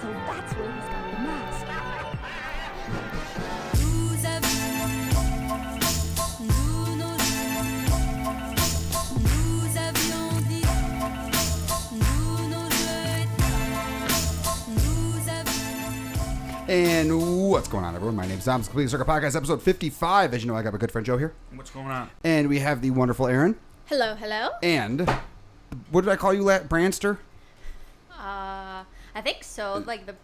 so that's where he's got the mask. And what's going on, everyone? My name is Dom's Complete Circle Podcast, episode 55. As you know, I got my good friend Joe here. What's going on? And we have the wonderful Aaron. Hello, hello. And what did I call you, Brandster? I think so. Like the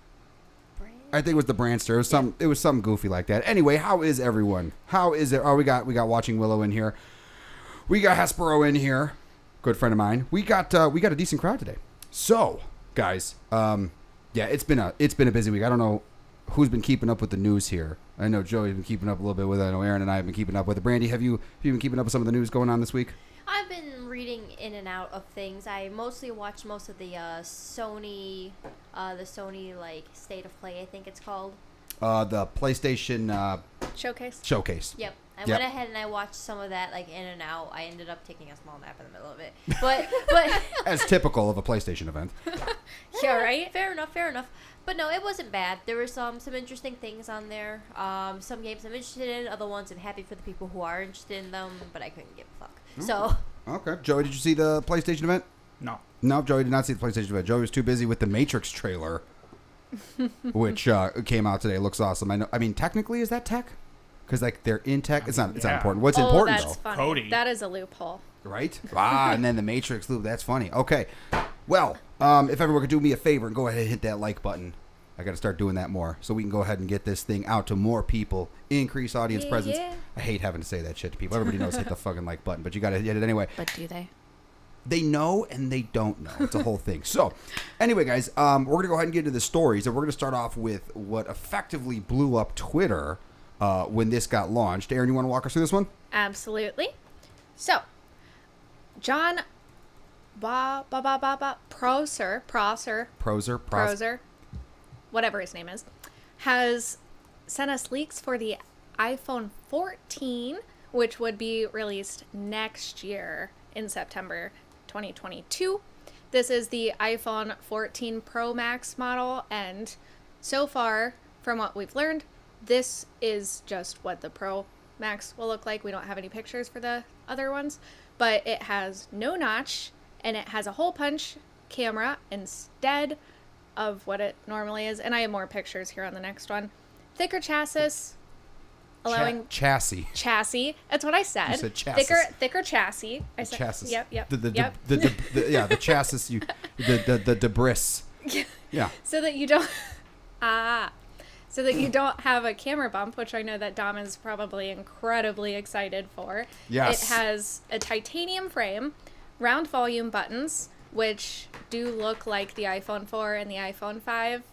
brand. I think it was the Brandster. It was something goofy like that. Anyway, how is everyone? How is it? Oh, we got Watching Willow in here. We got Hespero in here. Good friend of mine. We got a decent crowd today. So, guys, yeah, it's been a busy week. I don't know who's been keeping up with the news here. I know Joey's been keeping up a little bit with it. I know Aaron and I have been keeping up with it. Brandy, have you been keeping up with some of the news going on this week? I've been reading in and out of things. I mostly watch most of the Sony like State of Play, I think it's called. The PlayStation Showcase. Yep. I went ahead and I watched some of that like in and out. I ended up taking a small nap in the middle of it. But as typical of a PlayStation event. Yeah, right? Fair enough. But no, it wasn't bad. There were some interesting things on there. Some games I'm interested in, other ones I'm happy for the people who are interested in them, but I couldn't give a fuck. So okay. Joey, did you see the PlayStation event? No, Joey did not see the PlayStation event. Joey was too busy with the Matrix trailer, which came out today. It looks awesome. I mean, technically, is that tech? Because like they're in tech. It's not important. What's important that's though? Funny. Cody. That is a loophole. Right? And then the Matrix loop. That's funny. Okay. Well, if everyone could do me a favor and go ahead and hit that like button. I got to start doing that more so we can go ahead and get this thing out to more people, increase audience presence. Yeah. I hate having to say that shit to people. Everybody knows hit the fucking like button, but you got to hit it anyway. But do they? They know and they don't know. It's a whole thing. So, anyway, guys, we're going to go ahead and get into the stories, and we're going to start off with what effectively blew up Twitter when this got launched. Aaron, you want to walk us through this one? Absolutely. So, John Prosser, whatever his name is, has sent us leaks for the iPhone 14, which would be released next year in September 2022. This is the iPhone 14 Pro Max model, and so far, from what we've learned, this is just what the Pro Max will look like. We don't have any pictures for the other ones, but it has no notch, and it has a hole punch camera instead of what it normally is. And I have more pictures here on the next one. Thicker chassis, allowing chassis. That's what I said. You said chassis. Thicker chassis. I said chassis. Yep. The chassis. The debris. Yeah. So that you don't have a camera bump, which I know that Dom is probably incredibly excited for. Yes. It has a titanium frame, round volume buttons, which do look like the iPhone 4 and the iPhone 5,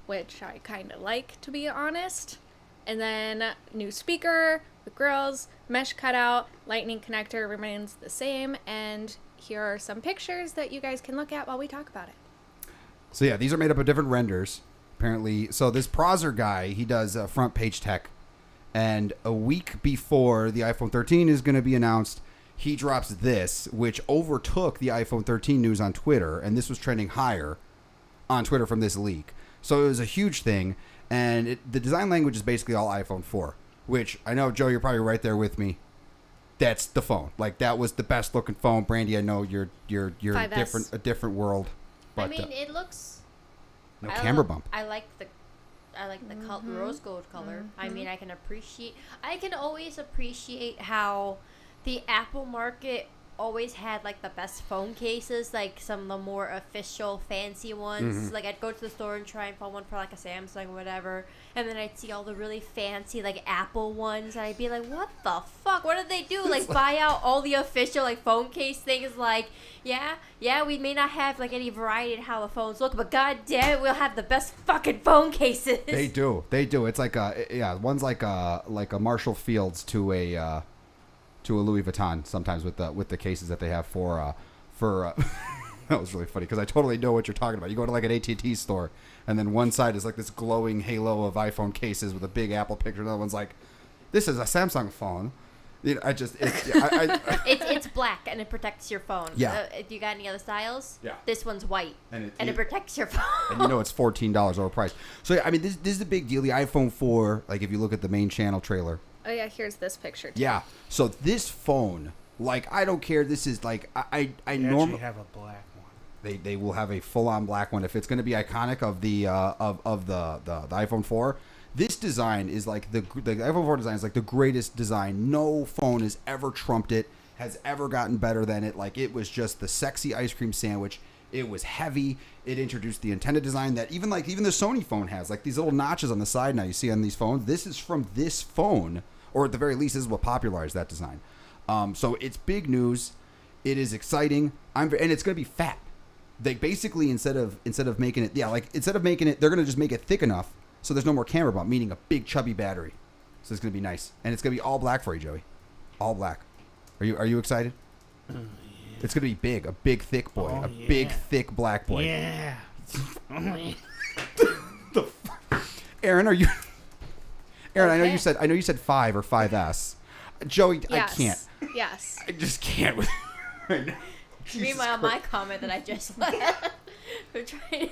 which I kind of like, to be honest. And then new speaker with grills, mesh cutout, lightning connector remains the same. And here are some pictures that you guys can look at while we talk about it. So yeah, these are made up of different renders, apparently. So this Prosser guy, he does front page tech. And a week before the iPhone 13 is going to be announced, he drops this, which overtook the iPhone 13 news on Twitter, and this was trending higher on Twitter from this leak. So it was a huge thing, and the design language is basically all iPhone 4, which I know, Joe, you're probably right there with me. That's the phone. Like, that was the best looking phone. Brandy, I know you're a different world. But, I mean, it looks no camera bump. I like the rose gold color. I mean, I can always appreciate how the Apple market always had like the best phone cases, like some of the more official fancy ones. Like I'd go to the store and try and find one for like a Samsung or whatever, and then I'd see all the really fancy like Apple ones, and I'd be like, what the fuck, what did they do? Like buy out all the official like phone case things. Like yeah, we may not have like any variety in how the phones look, but god damn it, we'll have the best fucking phone cases. They do it's like one's like a Marshall Fields to a Louis Vuitton sometimes with the cases that they have for that was really funny because I totally know what you're talking about. You go to like an AT&T store and then one side is like this glowing halo of iPhone cases with a big Apple picture. Another one's like, this is a Samsung phone. You know, I just It's black and it protects your phone. Yeah. Do you got any other styles? Yeah. This one's white And and it protects your phone. and you know it's $14 overpriced. So yeah, I mean this is a big deal. The iPhone 4, like if you look at the main channel trailer. Oh yeah, here's this picture too. Yeah. So this phone, like I don't care. This is like I normally have a black one. They will have a full on black one if it's going to be iconic of the of the iPhone 4. This design is like the iPhone 4 design is like the greatest design. No phone has ever trumped it, has ever gotten better than it. Like it was just the sexy ice cream sandwich. It was heavy. It introduced the antenna design that even the Sony phone has, like these little notches on the side now you see on these phones. This is from this phone, or at the very least, this is what popularized that design. So it's big news. It is exciting. And it's going to be fat. They basically instead of making it, they're going to just make it thick enough so there's no more camera bump, meaning a big chubby battery. So it's going to be nice, and it's going to be all black for you, Joey. All black. Are you excited? Yeah. It's going to be big, a big thick boy, big thick black boy. Yeah. Aaron, are you? Aaron, okay. I know you said 5 or 5S. Joey, Yes. I can't. Yes. I just can't with right now. Meanwhile, my comment that I just left. We're trying.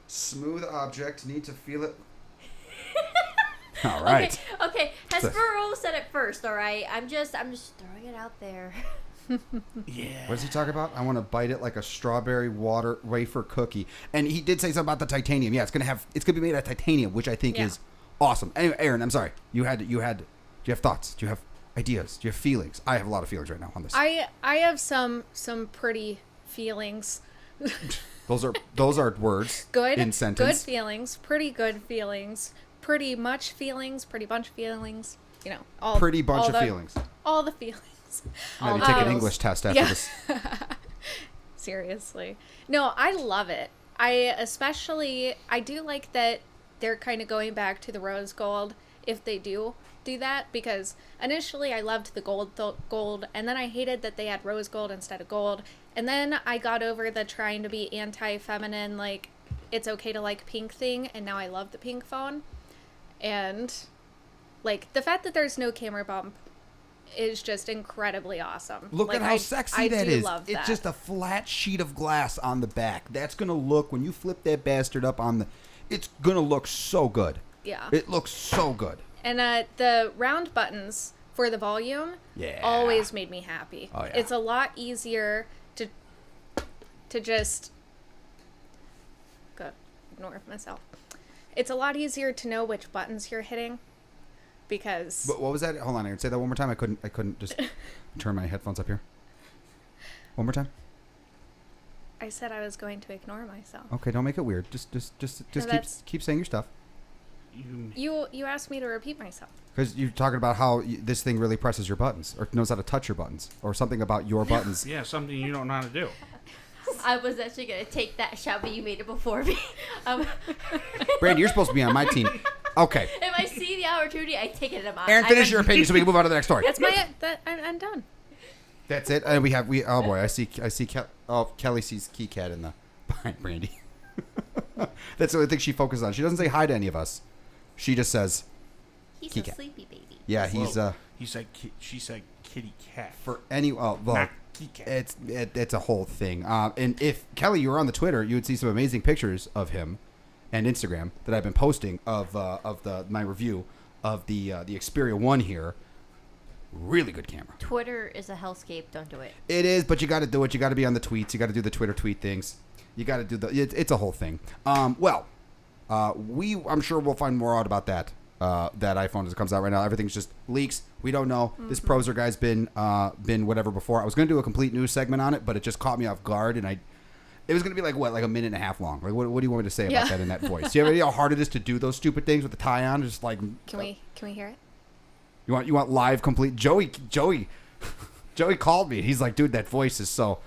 Smooth object, need to feel it. All right. Okay. Hesperol said it first. All right. I'm just throwing it out there. Yeah. What does he talk about? I want to bite it like a strawberry water wafer cookie. And he did say something about the titanium. Yeah, it's gonna be made out of titanium, which I think is awesome. Anyway, Aaron, I'm sorry. Do you have thoughts? Do you have ideas? Do you have feelings? I have a lot of feelings right now on this. I have some pretty feelings. Those are words. Good in sentence. Good feelings. Pretty good feelings. Pretty much feelings. Pretty bunch of feelings. You know, all Pretty bunch all of the, feelings. All the feelings. Maybe take an English test after this. Seriously. No, I love it. I do like that they're kind of going back to the rose gold if they do that, because initially I loved the gold and then I hated that they had rose gold instead of gold, and then I got over the trying to be anti-feminine, like it's okay to like pink thing, and now I love the pink phone. And like the fact that there's no camera bump is just incredibly awesome. Look at how sexy that is. Love that. It's just a flat sheet of glass on the back. That's going to look, when you flip that bastard up it's going to look so good. Yeah. It looks so good. And the round buttons for the volume always made me happy. Oh, yeah. It's a lot easier to just ignore myself. It's a lot easier to know which buttons you're hitting, because. But what was that? Hold on, Aaron. Say that one more time. I couldn't just turn my headphones up here. One more time. I said I was going to ignore myself. Okay, don't make it weird. Just keep saying your stuff. You asked me to repeat myself. Because you're talking about how this thing really presses your buttons, or knows how to touch your buttons, or something about your buttons. Yeah, something you don't know how to do. I was actually going to take that shot, but you made it before me. Brandy, you're supposed to be on my team. Okay. If I see the opportunity, I take it. Aaron, finish your opinion so we can move on to the next story. I'm done. That's it. And oh boy, I see. Kelly sees Key Cat in the behind Brandy. That's the only thing she focuses on. She doesn't say hi to any of us. She just says, he's Key a Cat. sleepy baby. Yeah, he's She said kitty cat. for any Not Key Cat. it's a whole thing. And if Kelly, you were on the Twitter, you would see some amazing pictures of him, and Instagram that I've been posting of my review of the Xperia 1 here. Really good camera. Twitter is a hellscape. Don't do it. It is, but you got to do it. You got to be on the tweets. You got to do the Twitter tweet things. You got to do it's a whole thing. I'm sure we'll find more out about that iPhone as it comes out right now. Everything's just leaks. We don't know. Mm-hmm. This Prozer guy's been whatever before. I was going to do a complete news segment on it, but it just caught me off guard, and it was going to be like a minute and a half long. Like, what do you want me to say about that in that voice? Do you have any idea how hard it is to do those stupid things with the tie on? Just like, can we hear it? You want live complete? Joey called me. He's like, dude, that voice is so.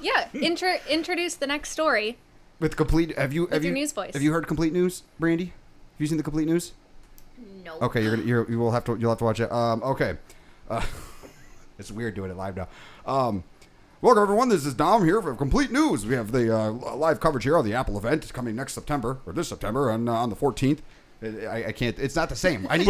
Yeah, introduce the next story. With complete, have you your news voice. Have you heard complete news, Brandy? Have you seen the complete news? No. Okay, you'll have to watch it. Okay, it's weird doing it live now. Welcome everyone. This is Dom here for complete news. We have the live coverage here of the Apple event coming next September or this September, and on the 14th. I can't. It's not the same. I need.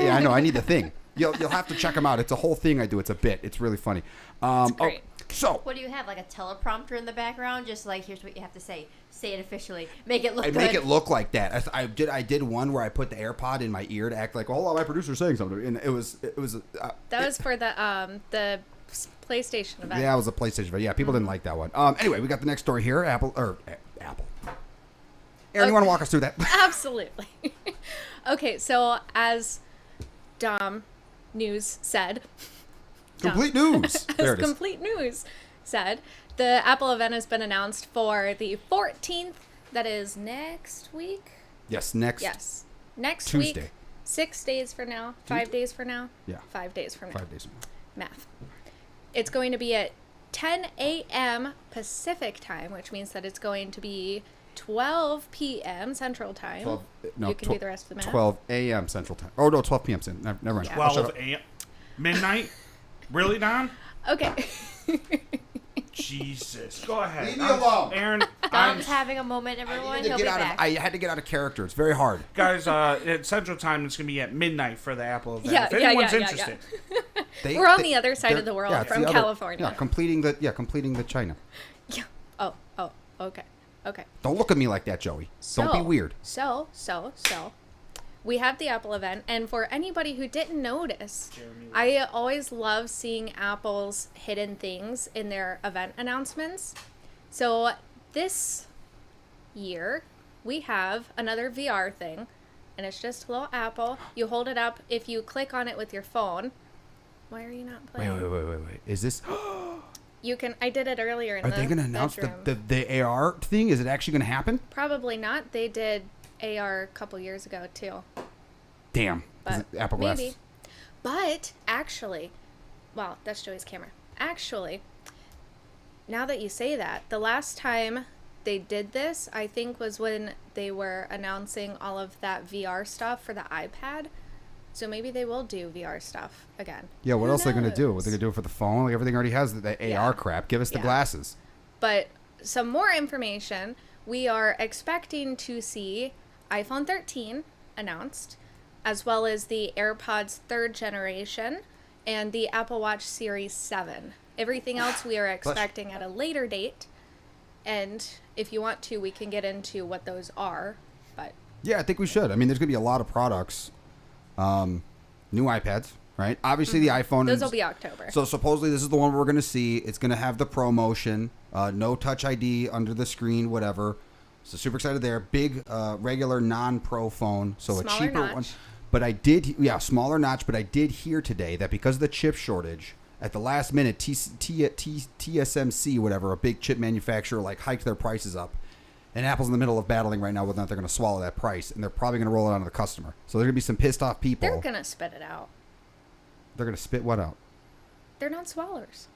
Yeah, I know. I need the thing. You'll have to check them out. It's a whole thing I do. It's a bit. It's really funny. great. So What do you have? Like a teleprompter in the background? Just like, here's what you have to say. Say it officially. Make it look I good. make it look like that. I did one where I put the AirPod in my ear to act like, oh, my producer's saying something, and it was. That was for the PlayStation event. Yeah, it was a PlayStation. But yeah, people didn't like that one. Anyway, we got the next story here. Apple. Aaron, you want to walk us through that? Absolutely. Okay, so as Dom News said, Complete news. There as it is. Complete News said, the Apple event has been announced for the 14th. That is next week. Yes, Yes, next Tuesday. week. 6 days from now. 5 days from now. Yeah. 5 days from now. 5 days. Math. It's going to be at 10 a.m. Pacific time, which means that it's going to be 12 p.m. Central Time. 12, no, You can do the rest of the math. 12 a.m. Central Time. Oh, no, 12 p.m. Never mind. Yeah. 12 a.m. Midnight? Really, Don? Okay. Jesus. Go ahead. Leave me alone. Aaron, I'm, Dom's having a moment, everyone. He'll be back. I had to get out of character. It's very hard. guys, at Central Time, it's going to be at midnight for the Apple event. Yeah, if yeah, anyone's yeah, yeah, interested. We're on the other side they're- of the world yeah, it's from the other- California. Yeah, completing the China. Yeah. Oh, okay. Don't look at me like that, Joey. Don't be weird. So, we have the Apple event, and for anybody who didn't notice, I always love seeing Apple's hidden things in their event announcements. So this year, we have another VR thing, and it's just a little Apple. You hold it up. If you click on it with your phone, why are you not playing? Wait. Is this? You can. I did it earlier in Are the they going to announce bedroom. the AR thing? Is it actually going to happen? Probably not. They did AR a couple years ago too. Damn. Is But it Apple maybe. Glass. But actually, well, that's Joey's camera. Actually, now that you say that, the last time they did this, I think, was when they were announcing all of that VR stuff for the iPad. So maybe they will do VR stuff again. Yeah, what Who else are they going to do? knows? What are they going to do it for the phone? Like everything already has the Yeah. AR crap. Give us the Yeah. glasses. But some more information. We are expecting to see iPhone 13 announced, as well as the AirPods 3rd generation and the Apple Watch Series 7. Everything else we are expecting at a later date. And if you want to, we can get into what those are. But Yeah, I think we should. I mean, there's going to be a lot of products. New iPads, right? Obviously, the iPhone. those is- will be October. So supposedly this is the one we're going to see. It's going to have the Pro Motion, no Touch ID under the screen, whatever. So super excited there. Big regular non-Pro phone, so Smaller a cheaper notch. one. But I did, smaller notch. But I did hear today that because of the chip shortage, at the last minute, TSMC, whatever, a big chip manufacturer, like hiked their prices up. And Apple's in the middle of battling right now whether or not they're going to swallow that price, and they're probably going to roll it onto the customer. So there's going to be some pissed off people. They're going to spit it out. They're going to spit what out? They're not swallowers.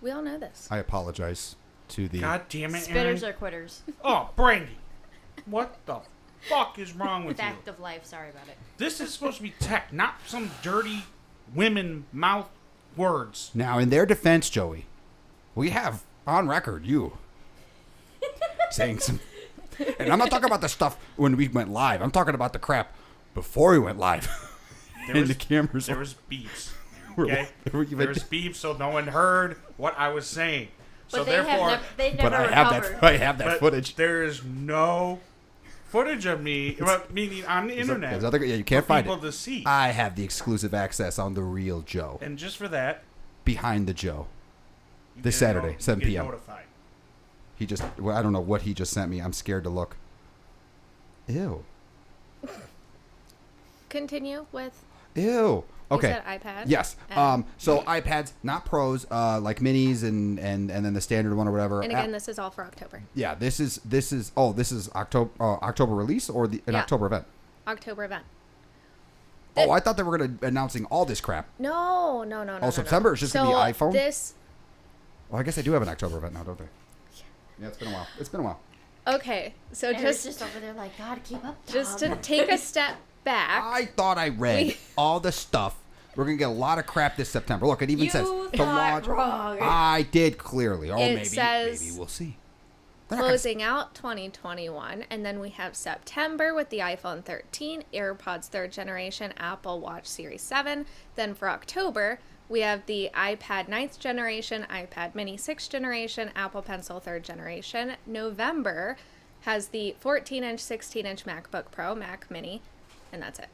We all know this. I apologize to the. God damn it, Aaron. Spitters or quitters. Oh, Brandy. What the fuck is wrong with you? Fact of life. Sorry about it. This is supposed to be tech, not some dirty women mouth words. Now, in their defense, Joey, we have on record you saying some. And I'm not talking about the stuff when we went live. I'm talking about the crap before we went live. And the cameras. There was beeps. were- Okay? were- There was beeps, so no one heard what I was saying. So But they therefore, they've But never I have recovered. that. I have that but footage. there is no footage of me, meaning on the internet. There's other, yeah, you can't for find people it. to see. I have the exclusive access on the real Joe. And just for that, Behind the Joe. you This get Saturday, 7 you get p.m. Notified. He just. Well, I don't know what he just sent me. I'm scared to look. Ew. Continue with. Ew. Okay. You said iPad. Yes. And, So iPads, not Pros, like minis and then the standard one or whatever. and again, this is all for October. Yeah. This is October release or an Yeah. October event. October event. Oh, I thought they were going to announcing all this crap. No. Oh, September is just gonna be iPhone? This. Well, I guess they do have an October event now, don't they? Yeah, it's been a while. Okay, so Aaron's just over there like, God, keep up. just Tom." to take a step back. I thought I read We- all the stuff. We're gonna get a lot of crap this September. Look, it even You says thought to launch. wrong. I did clearly. Oh, It maybe says- maybe we'll see. They're not gonna- closing out 2021, and then we have September with the iPhone 13, AirPods 3rd generation, Apple Watch Series 7. Then for October, we have the iPad 9th generation, iPad Mini 6th generation, Apple Pencil 3rd generation. November has the 14-inch, 16-inch MacBook Pro, Mac Mini, and that's it.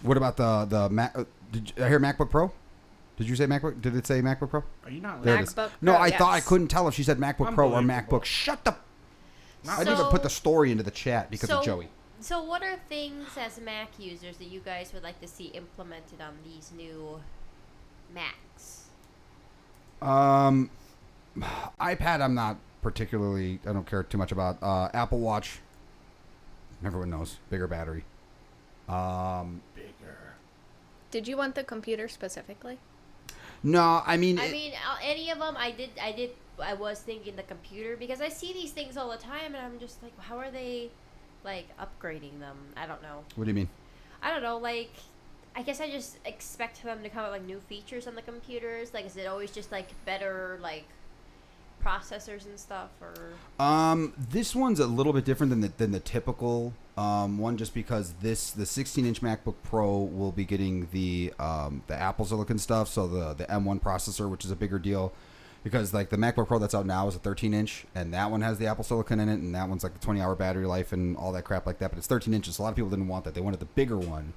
What about the Mac? Did I hear MacBook Pro? Did you say MacBook? Did it say MacBook Pro? Are you not There it listening? is. MacBook No, Pro, I thought I yes. couldn't tell if she said MacBook Pro or Unbelievable. MacBook. Shut the. I So- didn't even put the story into the chat because of Joey. So what are things as Mac users that you guys would like to see implemented on these new Macs? iPad, I'm not particularly. I don't care too much about. Apple Watch. Everyone knows bigger battery. Bigger. Did you want the computer specifically? No, I mean. Any of them? I was thinking the computer because I see these things all the time, and I'm just like, how are they, like, upgrading them? I don't know. What do you mean? I don't know. Like, I guess I just expect them to come out like new features on the computers. Like, is it always just like better like processors and stuff, or? This one's a little bit different than the typical one, just because the 16-inch MacBook Pro will be getting the Apple Silicon stuff, so the M1 processor, which is a bigger deal, because like the MacBook Pro that's out now is a 13-inch, and that one has the Apple Silicon in it, and that one's like the 20-hour battery life and all that crap like that. But it's 13 inches, so a lot of people didn't want that; they wanted the bigger one.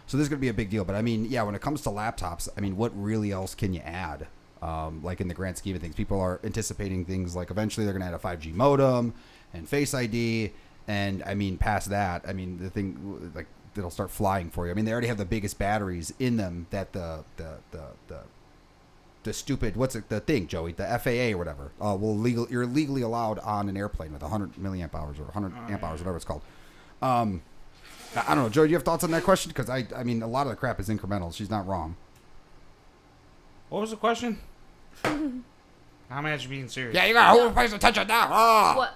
So this is gonna be a big deal. But I mean, yeah, when it comes to laptops, I mean, what really else can you add? Like in the grand scheme of things, people are anticipating things like eventually they're going to add a 5G modem and Face ID. And I mean, past that, I mean, the thing like that'll start flying for you. I mean, they already have the biggest batteries in them that the stupid, what's it, the thing, Joey, the FAA or whatever, you're legally allowed on an airplane with 100 milliamp hours or 100 amp hours, whatever it's called. I don't know, Joey, do you have thoughts on that question? Because I mean, a lot of the crap is incremental. She's not wrong. What was the question? I'm actually being serious. Yeah, you got to hold place attention now. Ah!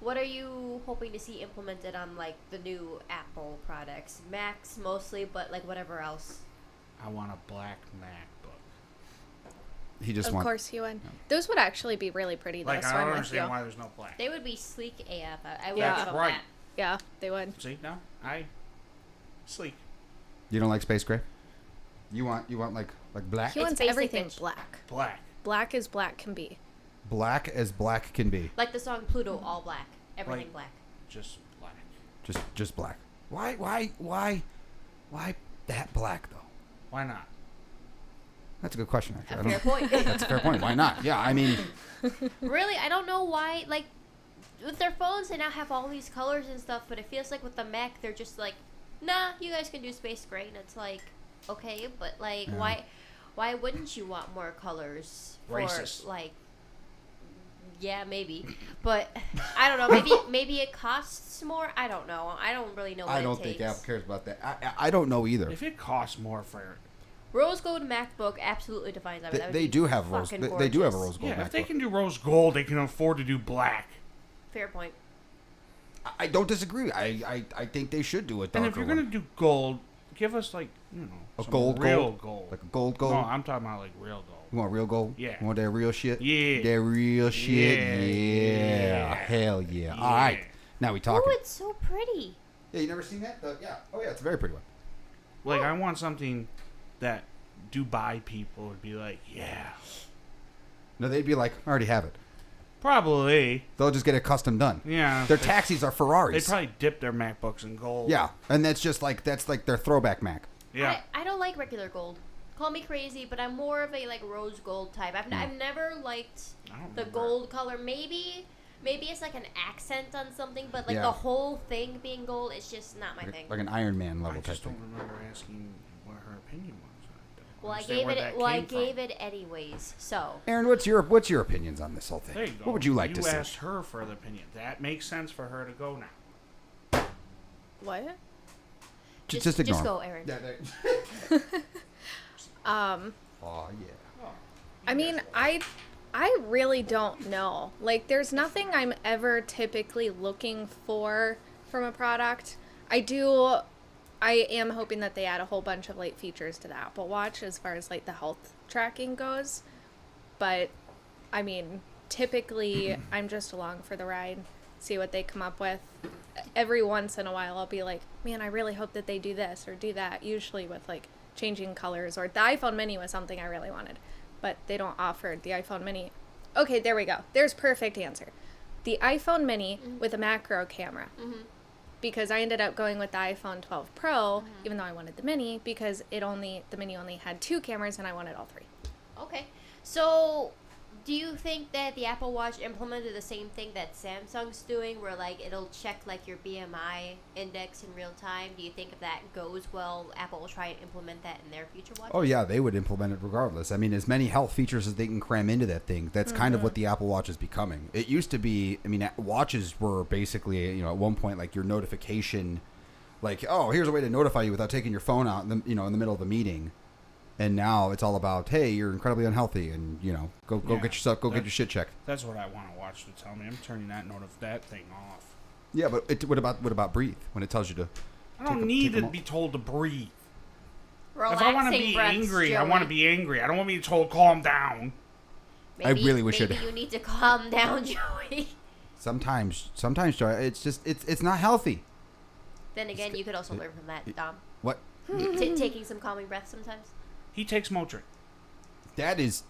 What are you hoping to see implemented on like the new Apple products? Macs mostly, but like whatever else. I want a black MacBook. He just Of wants. course you would. Those would actually be really pretty, though, Like, so I I'm don't with understand you. why there's no black. They would be sleek AF. I would Yeah. give them Right. that. Yeah, they would. See, now sleek. You don't like space gray? You want like black? He wants basic, everything bitch. black. Black. Black as black can be. Black as black can be. Like the song Pluto, all black, everything Like- black. Just black. Just black. Why that black though? Why not? That's a good question. Actually, A I fair don't. point. That's a fair point. Why not? Yeah, I mean, Really, I don't know why. Like, with their phones, they now have all these colors and stuff, but it feels like with the Mac, they're just like, nah, you guys can do space gray, and it's like, okay, but like, Yeah. why wouldn't you want more colors for Racist. like? Yeah, maybe, but I don't know. Maybe it costs more. I don't know. I don't really know. What I don't it think takes. Apple cares about that. I don't know either. If it costs more for Rose gold MacBook absolutely defines that. That would They be do have rose. fucking They do have a gorgeous. rose gold. yeah, if they MacBook. can do rose gold, they can afford to do black. Fair point. I don't disagree. I think they should do it. And if you're gonna do gold, give us like A some gold real gold? gold. like a gold gold, No, I'm talking about like real gold. you want real gold? Yeah. You want that real shit? Yeah. That real shit. Yeah. Yeah. Hell yeah. All right. Now we talking. Oh, it's so pretty. Yeah, you never seen that? Yeah. Oh yeah, it's a very pretty one. Like I want something that Dubai people would be like, yeah, No, they'd be like, I already have it. probably, They'll just get it custom done. yeah. Their taxis are They Ferraris. probably dip their MacBooks in gold. Yeah, and that's like their throwback Mac. yeah. I don't like regular gold. Call me crazy, but I'm more of a like rose gold type. I've never liked I don't the remember. gold color. Maybe it's like an accent on something, but like Yeah. the whole thing being gold, it's just not my thing. Like an Iron Man I level type just don't thing. remember asking what her opinion was. Well, I understand gave where it. that Well, I came from. gave it anyways. So Aaron, what's your opinions on this whole thing? There you go. What would you like to You see? asked her for the opinion. That makes sense for her to go now. What? Just ignore. just him. go, Aaron. Yeah, oh yeah. I mean, I really don't know. Like, there's nothing I'm ever typically looking for from a product. I am hoping that they add a whole bunch of like features to the Apple Watch as far as like the health tracking goes. But I mean, typically I'm just along for the ride, see what they come up with. Every once in a while I'll be like, man, I really hope that they do this or do that, usually with like changing colors, or the iPhone mini was something I really wanted, but they don't offer the iPhone mini. Okay, there we go. There's perfect answer. The iPhone mini with a macro camera. Because I ended up going with the iPhone 12 Pro, even though I wanted the mini, because the mini only had 2 cameras and I wanted all 3. Okay. So, do you think that the Apple Watch implemented the same thing that Samsung's doing, where like it'll check like your BMI index in real time? Do you think if that goes well, Apple will try and implement that in their future watches? Oh yeah, they would implement it regardless. I mean, as many health features as they can cram into that thing. That's kind of what the Apple Watch is becoming. It used to be. I mean, watches were basically, at one point like your notification, like, oh, here's a way to notify you without taking your phone out, in the middle of a meeting. And now it's all about, hey, you're incredibly unhealthy, and go get your shit checked. That's what I want to watch to tell me. I'm turning that thing off. Yeah, but what about breathe when it tells you to? I don't need to be told to breathe. Relaxing If I want to be breaths, angry, Joey. I want to be angry. I don't want to be told calm down. I really wish maybe you need to calm down, Joey. Sometimes, Joy, it's just it's not healthy. Then again, you could also learn from that, Dom. What? Taking some calming breaths sometimes. He takes Motrin. That is.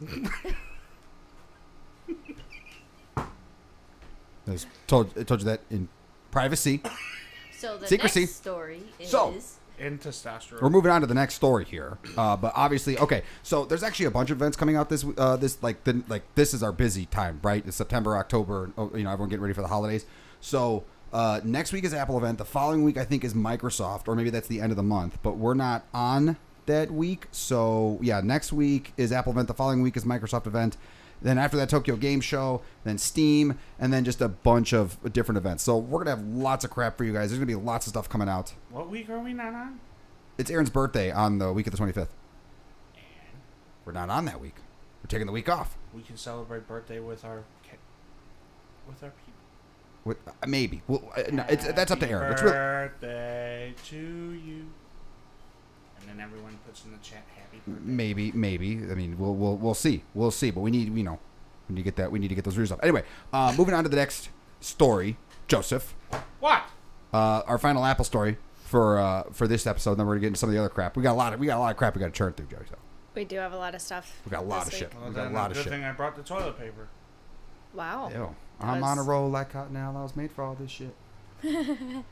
I told you that in privacy. So the Secrecy. next story is... And testosterone. We're moving on to the next story here, but obviously, okay. So there's actually a bunch of events coming out this this is our busy time, right? It's September, October. Everyone getting ready for the holidays. So next week is Apple event. The following week, I think, is Microsoft, or maybe that's the end of the month. But we're not on that week. So yeah, next week is Apple event. The following week is Microsoft event. Then after that, Tokyo Game Show, then Steam, and then just a bunch of different events. So we're going to have lots of crap for you guys. There's going to be lots of stuff coming out. What week are we not on? It's Aaron's birthday on the week of the 25th. And We're not on that week. We're taking the week off. we can celebrate birthday with our people. Maybe. Well, no, that's up to Aaron. It's really, Birthday to you. And then everyone puts in the chat happy birthday. maybe. I mean, we'll see. We'll see. But we need we need to get that. We need to get those reviews up. Anyway, moving on to the next story, Joseph. What? Our final Apple story for this episode. Then we're gonna get into some of the other crap. We got a lot of crap we got to churn through, Joey. So We do have a lot of stuff. we got a lot of this shit. week. Well, We got a then lot of good shit. thing I brought the toilet paper. Wow. Ew. That I'm on a was- roll like Cottonelle. I was made for all this shit. No.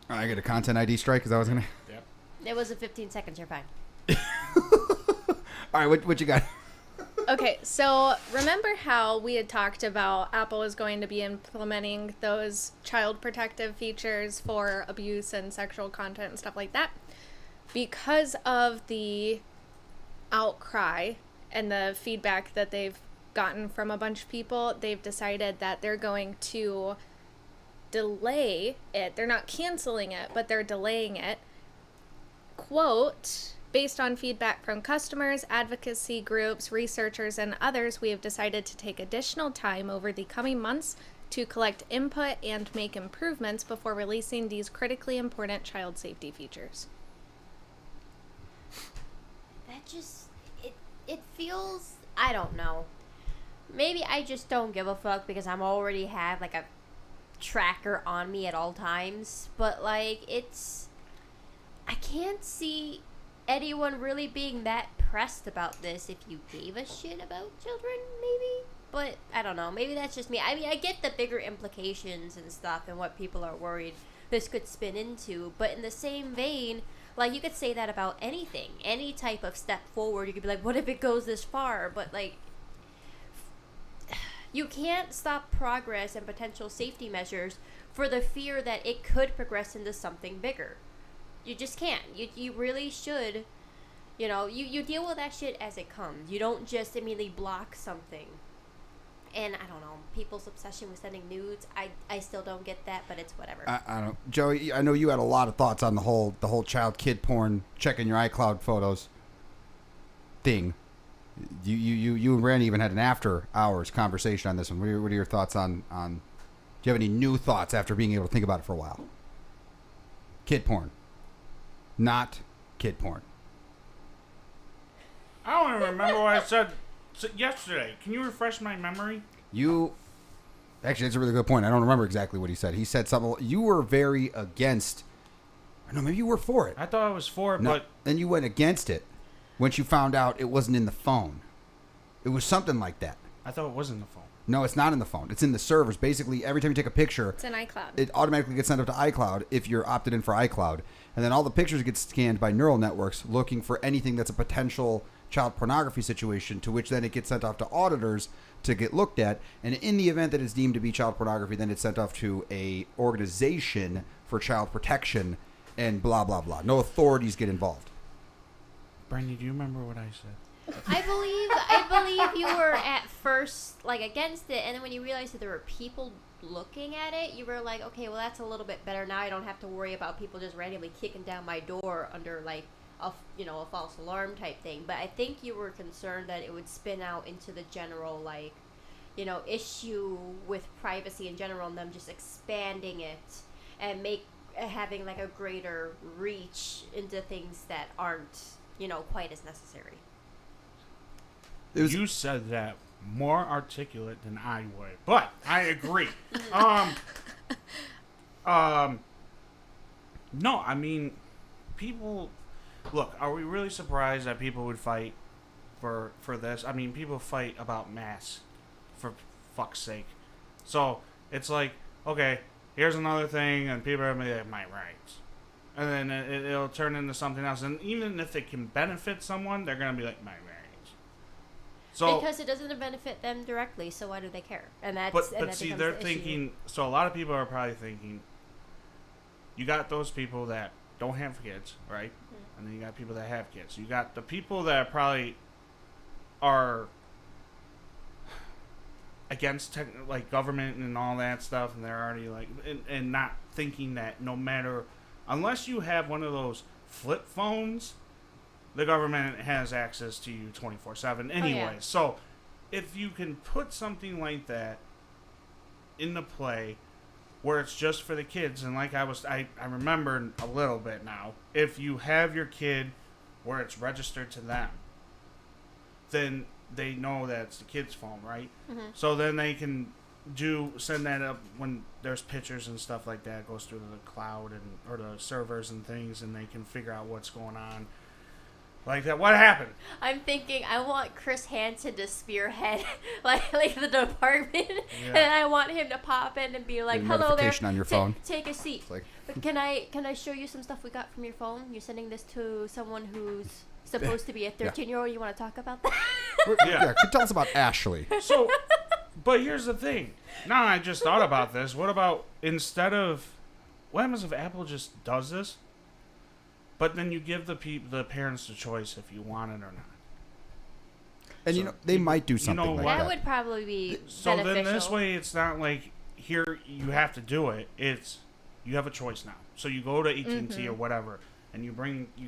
I get a content ID strike because I was gonna. Yep. It was in 15 seconds, you're fine. All right, what you got? Okay, so remember how we had talked about Apple is going to be implementing those child protective features for abuse and sexual content and stuff like that? Because of the outcry and the feedback that they've gotten from a bunch of people, they've decided that they're going to delay it. They're not canceling it, but they're delaying it. Quote, based on feedback from customers, advocacy groups, researchers, and others, we have decided to take additional time over the coming months to collect input and make improvements before releasing these critically important child safety features. That just... It feels... I don't know. Maybe I just don't give a fuck because I'm already have, like, a tracker on me at all times. But, like, it's... I can't see anyone really being that pressed about this if you gave a shit about children, maybe? But, I don't know. Maybe that's just me. I mean, I get the bigger implications and stuff and what people are worried this could spin into. But in the same vein, like, you could say that about anything. Any type of step forward. You could be like, what if it goes this far? But, like, you can't stop progress and potential safety measures for the fear that it could progress into something bigger. You just can't. You really should, you deal with that shit as it comes. You don't just immediately block something. And I don't know, people's obsession with sending nudes, I still don't get that, but it's whatever. I don't know, Joey. I know you had a lot of thoughts on the whole child kid porn, checking your iCloud photos thing. You and Randy even had an after hours conversation on this one. What are your thoughts on? Do you have any new thoughts after being able to think about it for a while? Kid porn, not kid porn. I don't even remember what I said So yesterday, can you refresh my memory? Actually, that's a really good point. I don't remember exactly what he said. He said something. You were very against. No, maybe you were for it. I thought I was for it, No, but then you went against it once you found out it wasn't in the phone. It was something like that. I thought it was in the phone. No, it's not in the phone. It's in the servers. Basically, every time you take a picture, It's an iCloud. it automatically gets sent up to iCloud if you're opted in for iCloud. And then all the pictures get scanned by neural networks looking for anything that's a potential child pornography situation, to which then it gets sent off to auditors to get looked at. And in the event that it's deemed to be child pornography, then it's sent off to a organization for child protection and blah, blah, blah. No authorities get involved. Brandy, do you remember what I said? I believe you were at first like against it, and then when you realized that there were people looking at it, you were like, okay, well that's a little bit better. Now I don't have to worry about people just randomly kicking down my door under like a false alarm type thing. But I think you were concerned that it would spin out into the general like, issue with privacy in general, and them just expanding it and having like a greater reach into things that aren't quite as necessary. You said that more articulate than I would, but I agree. No, I mean, people. Look, are we really surprised that people would fight for this? I mean, people fight about masks, for fuck's sake. So it's like, okay, here's another thing, and people are gonna be like, my rights, and then it'll turn into something else. And even if it can benefit someone, they're gonna be like, my rights. So, because it doesn't benefit them directly, so why do they care? And that's but see, they're thinking. So a lot of people are probably thinking. You got those people that don't have kids, right? Mm-hmm. And then you got people that have kids. You got the people that probably are against like government and all that stuff, and they're already like, and not thinking that no matter, unless you have one of those flip phones, the government has access to you 24/7 anyway. Oh, yeah. So if you can put something like that into play where it's just for the kids, and like I remember a little bit now, if you have your kid where it's registered to them, then they know that it's the kid's phone, right? Mm-hmm. So then they can send that up when there's pictures and stuff like that. It goes through the cloud or the servers and things, and they can figure out what's going on. Like that, what happened? I'm thinking I want Chris Hansen to spearhead like the department, Yeah. and I want him to pop in and be like, "Hello there, on your phone. Take a seat. Like, But can I show you some stuff we got from your phone? You're sending this to someone who's supposed to be a 13-year-old. You want to talk about that?" yeah, tell us about Ashley. So, but here's the thing. Now I just thought about this. What about what happens if Apple just does this? But then you give the parents the choice if you want it or not. And So they might do something like that that. would probably be So beneficial. then this way, it's not like here you have to do it. It's you have a choice now. So you go to AT&T or whatever, and you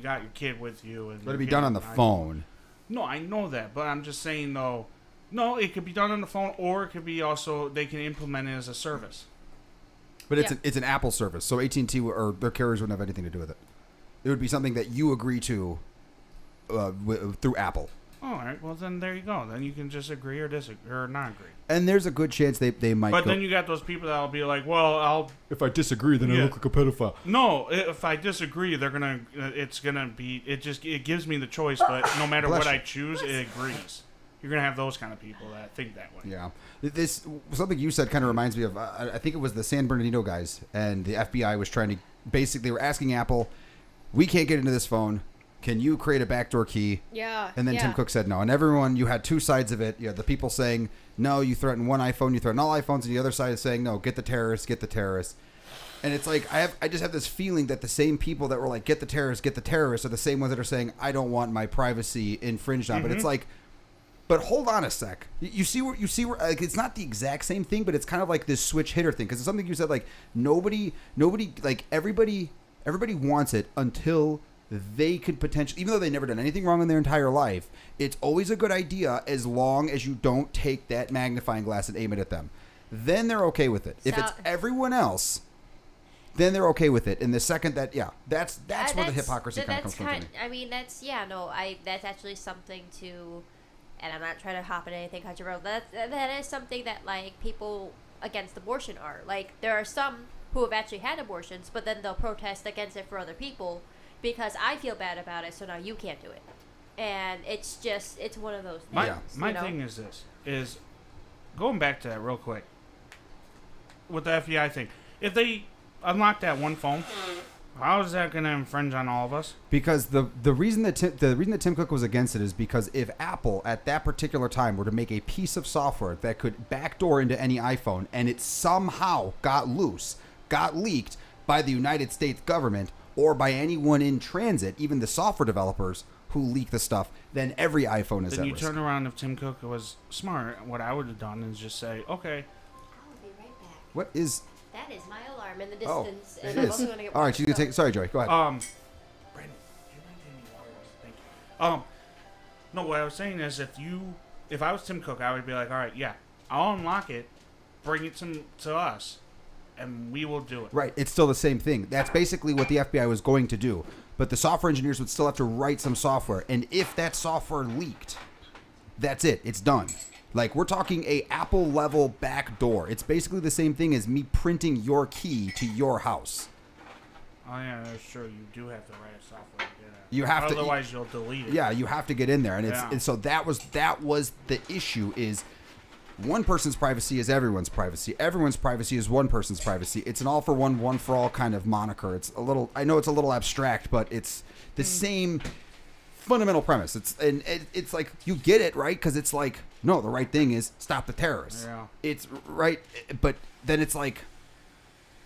got your kid with you. And Let it be done on the phone. No, I know that, but I'm just saying though. No, it could be done on the phone, or it could be also they can implement it as a service. But Yeah. it's an Apple service, so AT&T or their carriers wouldn't have anything to do with it. It would be something that you agree to through Apple. All right, well then there you go. Then you can just agree or disagree or not agree. And there's a good chance they might. But go, then you got those people that'll be like, "Well, if I disagree, then I Yeah. look like a pedophile." No, if I disagree, it gives me the choice, but no matter Bless what you. I choose, it agrees. You're going to have those kind of people that think that way. Yeah, this something you said kind of reminds me of. I think it was the San Bernardino guys, and the FBI was trying to basically were asking Apple, "We can't get into this phone. Can you create a backdoor key?" Yeah. And then yeah. Tim Cook said no. And everyone, you had two sides of it. You had the people saying, no, you threaten one iPhone, you threaten all iPhones. And the other side is saying, no, get the terrorists, get the terrorists. And it's like, I just have this feeling that the same people that were like, get the terrorists are the same ones that are saying, I don't want my privacy infringed on. Mm-hmm. But it's like, but hold on a sec. You see where like, it's not the exact same thing, but it's kind of like this switch hitter thing. Because it's something you said, like, nobody, like, everybody wants it until they could potentially, even though they've never done anything wrong in their entire life, it's always a good idea as long as you don't take that magnifying glass and aim it at them. Then they're okay with it. If it's everyone else, then they're okay with it. And the second that, that's where the hypocrisy kind of comes from. I mean, that's actually something to and I'm not trying to hop on anything controversial. That is something that like people against abortion are. Like there are some who have actually had abortions, but then they'll protest against it for other people because I feel bad about it, so now you can't do it. And it's one of those things. My thing is this, is going back to that real quick, with the FBI thing. If they unlock that one phone, how is that going to infringe on all of us? Because the reason that Tim Cook was against it is because if Apple at that particular time were to make a piece of software that could backdoor into any iPhone and it somehow got leaked by the United States government or by anyone in transit, even the software developers who leak the stuff, then every iPhone is then at you risk. turn around, if Tim Cook was smart, what I would have done is just say, okay. I'll be right back. What is... That is my alarm in the Oh, distance. it and I'm is. also gonna get All right, water, you can so- take... Sorry, Joey. Go ahead. Brandon, do you mind getting me water? Thank you. No, what I was saying is if I was Tim Cook, I would be like, all right, yeah, I'll unlock it, bring it to us, and we will do it. Right, it's still the same thing. That's basically what the FBI was going to do. But the software engineers would still have to write some software. And if that software leaked, that's it. It's done. Like, we're talking a Apple-level backdoor. It's basically the same thing as me printing your key to your house. Oh, yeah, that's true. You do have to write a software to get it. You have to... Otherwise, you'll delete it. Yeah, you have to get in there. And Yeah. and so that was the issue is... One person's privacy is everyone's privacy. Everyone's privacy is one person's privacy. It's an all for one for all kind of moniker. It's a little, I know it's a little abstract, but it's the same fundamental premise. It's like, you get it, right? Because it's like, no, the right thing is stop the terrorists. Yeah. It's right, but then it's like,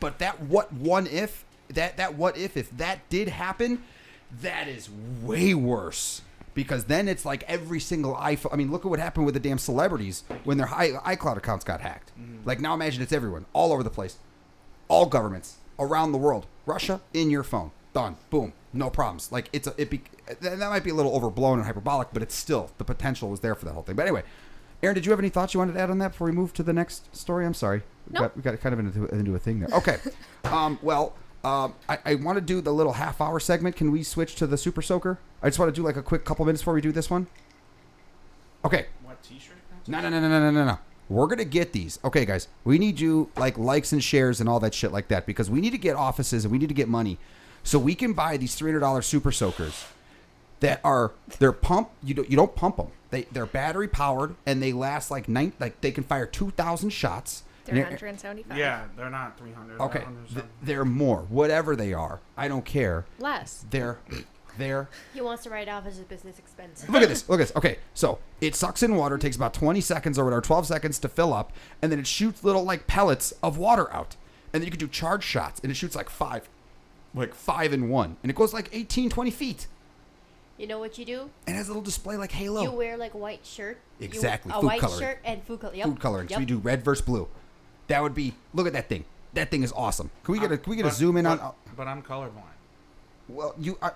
but that what if that did happen, that is way worse. Because then it's like every single iPhone. I mean, look at what happened with the damn celebrities when their iCloud accounts got hacked. Mm-hmm. Like, now imagine it's everyone, all over the place, all governments around the world. Russia in your phone, done, boom, no problems. Like that might be a little overblown and hyperbolic, but it's still the potential was there for that whole thing. But anyway, Aaron, did you have any thoughts you wanted to add on that before we move to the next story? I'm sorry, Nope. we got kind of into a thing there. Okay, I want to do the little half-hour segment. Can we switch to the Super Soaker? I just want to do like a quick couple minutes before we do this one. Okay. What, t-shirt? No. We're going to get these. Okay, guys. We need you, like, likes and shares and all that shit like that because we need to get offices and we need to get money so we can buy these $300 Super Soakers that are, they're pumped. You don't pump them. They're battery powered and they last like they can fire 2,000 shots. They're 175. Yeah, they're not 300. Okay. They're 100. They're more. Whatever they are. I don't care. Less. They're He wants to write off as a business expense. Look at this. Okay, so it sucks in water, takes about 20 seconds or whatever, 12 seconds to fill up, and then it shoots little like pellets of water out. And then you can do charge shots, and it shoots like five in one. And it goes like 18, 20 feet. You know what you do? And it has a little display like Halo. You wear like a white shirt. Exactly, A food white coloring. shirt and food coloring. Yep. Food coloring. So Yep. we do red versus blue. That would be, look at that thing. That thing is awesome. Can we get a zoom in on? But I'm colorblind. Well, you are.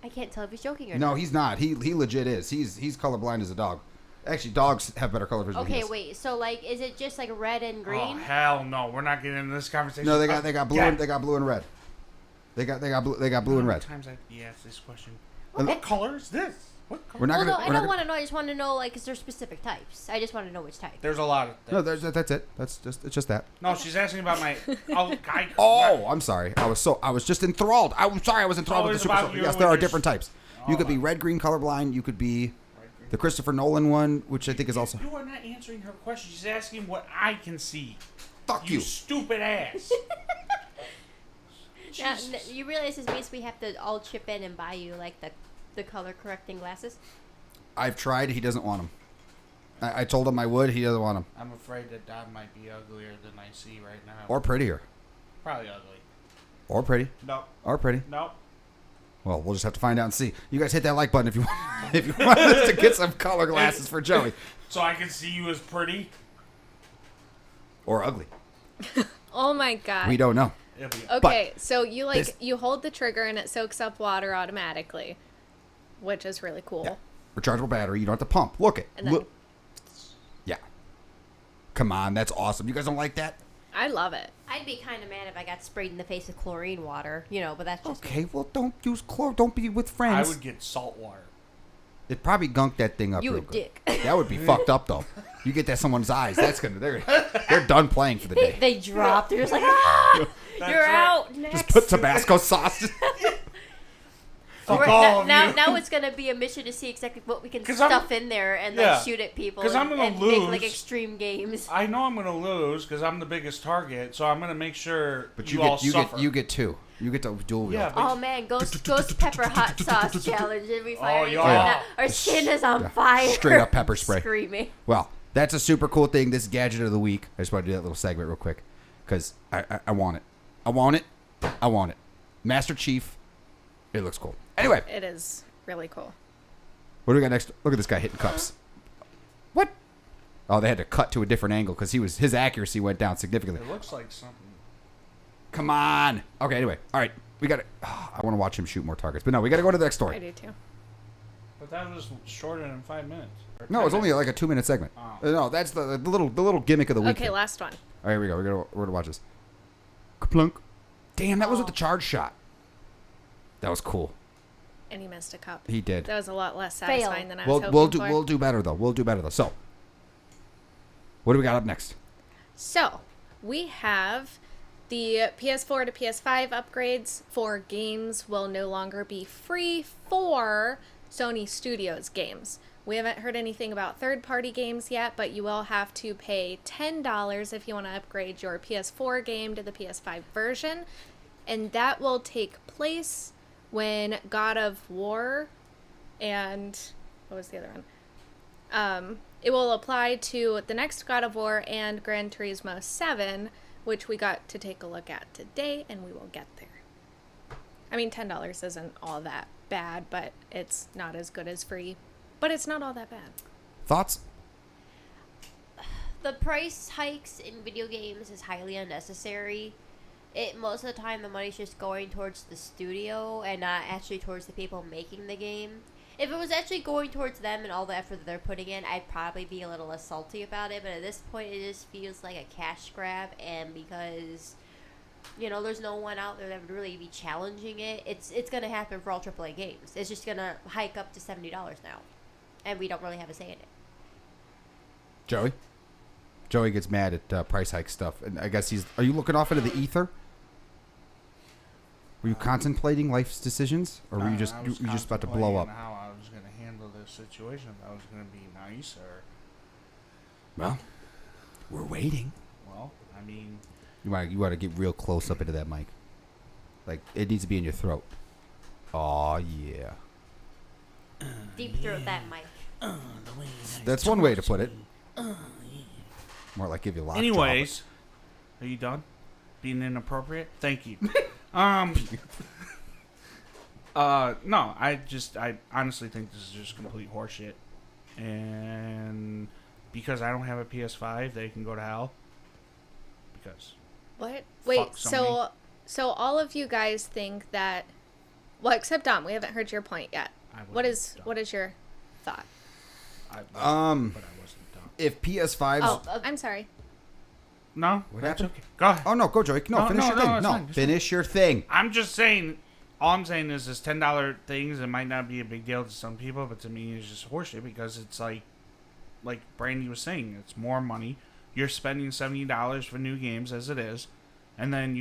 I can't tell if he's joking or No, not. he's not. He legit is. He's colorblind as a dog. Actually, dogs have better color vision. than he Okay, does. wait. So like, is it just like red and Oh, green? hell no. We're not getting into this conversation. No, they got blue. Yeah. And, they got blue and red. They got blue and red. Times I asked this question. Okay. What color is this? What color? We're not Well, no, gonna. I we're not don't gonna- want to know. I just want to know, like, is there specific types? I just want to know which type. There's a lot of things. No, that's it. It's just that. No, she's asking about my. Oh, I'm sorry. I was just enthralled. I'm sorry. I was enthralled Oh, with the it's Super about Soaker. you Yes, and there are your different types. You could be red, green, colorblind. You could be the Christopher Nolan one, which I think is also. You are not answering her question. She's asking what I can see. Fuck you. Stupid ass. Now, Jesus. you realize this means we have to all chip in and buy you like the color correcting glasses. I've tried. He doesn't want them. I told him I would. He doesn't want them. I'm afraid that Dad might be uglier than I see right now. Or prettier. Probably ugly. Or pretty. No. Or pretty. No. Well, we'll just have to find out and see. You guys hit that like button if you want, if you want us to get some color glasses for Joey. So I can see you as pretty. Or ugly. Oh my god. We don't know. It'll be Okay, so you like this- you hold the trigger and it soaks up water automatically, which is really cool. Yeah. Rechargeable battery. You don't have to pump. Look it. And then- Look. Yeah. Come on. That's awesome. You guys don't like that? I love it. I'd be kind of mad if I got sprayed in the face with chlorine water, but that's just me. Okay. Well, don't use chlor. Don't be with I friends. would get salt water. It probably gunked that thing up. You real a good. dick. That would be fucked up though. You get that someone's eyes. They're done playing for the day. They drop. They're just like, ah, That's you're right. out. Next. Just put Tabasco sauce. Fuck Right, all of now, you. now it's gonna be a mission to see exactly what we can 'Cause stuff in there and Yeah. then shoot at people. 'Cause I'm and, gonna and make like lose. extreme games. I know I'm gonna lose because I'm the biggest target, so I'm gonna make sure But you all suffer. you get two. You get to dual wield. Yeah, but Oh man, ghost pepper hot sauce challenge. Did we fire Oh, you? yeah. Our skin is on Yeah. fire. Straight up pepper spray. Screaming. Well, that's a super cool thing. This gadget of the week. I just want to do that little segment real quick because I want it. I want it. I want it. Master Chief. It looks cool. Anyway, It is really cool. what do we got next? Look at this guy hitting cups. What? Oh, they had to cut to a different angle because his accuracy went down significantly. it looks like something. Come on. Okay. Anyway, all right. We got to. I want to watch him shoot more targets, but no, we got to go to the next I story. do too. But that was shorter than 5 minutes. Or No, 10 it's only minutes. like a 2-minute segment. Oh. No, that's the little gimmick of the week. Okay, last one. All right, here we go. We're gonna watch this. Kaplunk. Damn, that was with the charge shot. That was cool. And he missed a cup. He did. That was a lot less Fail. satisfying than I was hoping for. We'll do better though. We'll do better though. So, what do we got up next? So, we have the PS4 to PS5 upgrades for games will no longer be free for Sony Studios games. We haven't heard anything about third-party games yet, but you will have to pay $10 if you want to upgrade your PS4 game to the PS5 version. And that will take place when God of War and... what was the other one? It will apply to the next God of War and Gran Turismo 7, which we got to take a look at today, and we will get there. I mean, $10 isn't all that bad, but it's not as good as free. But it's not all that bad. Thoughts? The price hikes in video games is highly unnecessary. Most of the time, the money's just going towards the studio and not actually towards the people making the game. If it was actually going towards them and all the effort that they're putting in, I'd probably be a little less salty about it. But at this point, it just feels like a cash grab. And because, there's no one out there that would really be challenging it, it's going to happen for all AAA games. It's just going to hike up to $70 now. And we don't really have a say in it. Joey? Joey gets mad at price hike stuff, and I guess are you looking off into the ether? Were you contemplating life's decisions, or were you just I was you just about to blow up? contemplating how I was going to handle this situation. If I was going to be nice or... Well, we're waiting. Well, I mean... You want to get real close up into that mic, like it needs to be in your throat. Aw, yeah. Deep throat that mic. That's one way to put it. More like give you a lot. Anyways, are you done being inappropriate? Thank you. No, I honestly think this is just complete horseshit. And because I don't have a PS5, they can go to hell. Because What? Wait, Fuck Sony. so all of you guys think that... Well, except Dom, we haven't heard your point yet. What is your thought? but I wasn't done. If PS5's I'm sorry. No, What that's happened? okay. Go ahead. Oh no, go Joey. No, finish your thing. it's No, fine, it's finish your thing. I'm just saying. All I'm saying is this $10 things. It might not be a big deal to some people, but to me, it's just horseshit because it's like Brandy was saying, it's more money. You're spending $70 for new games as it is, and then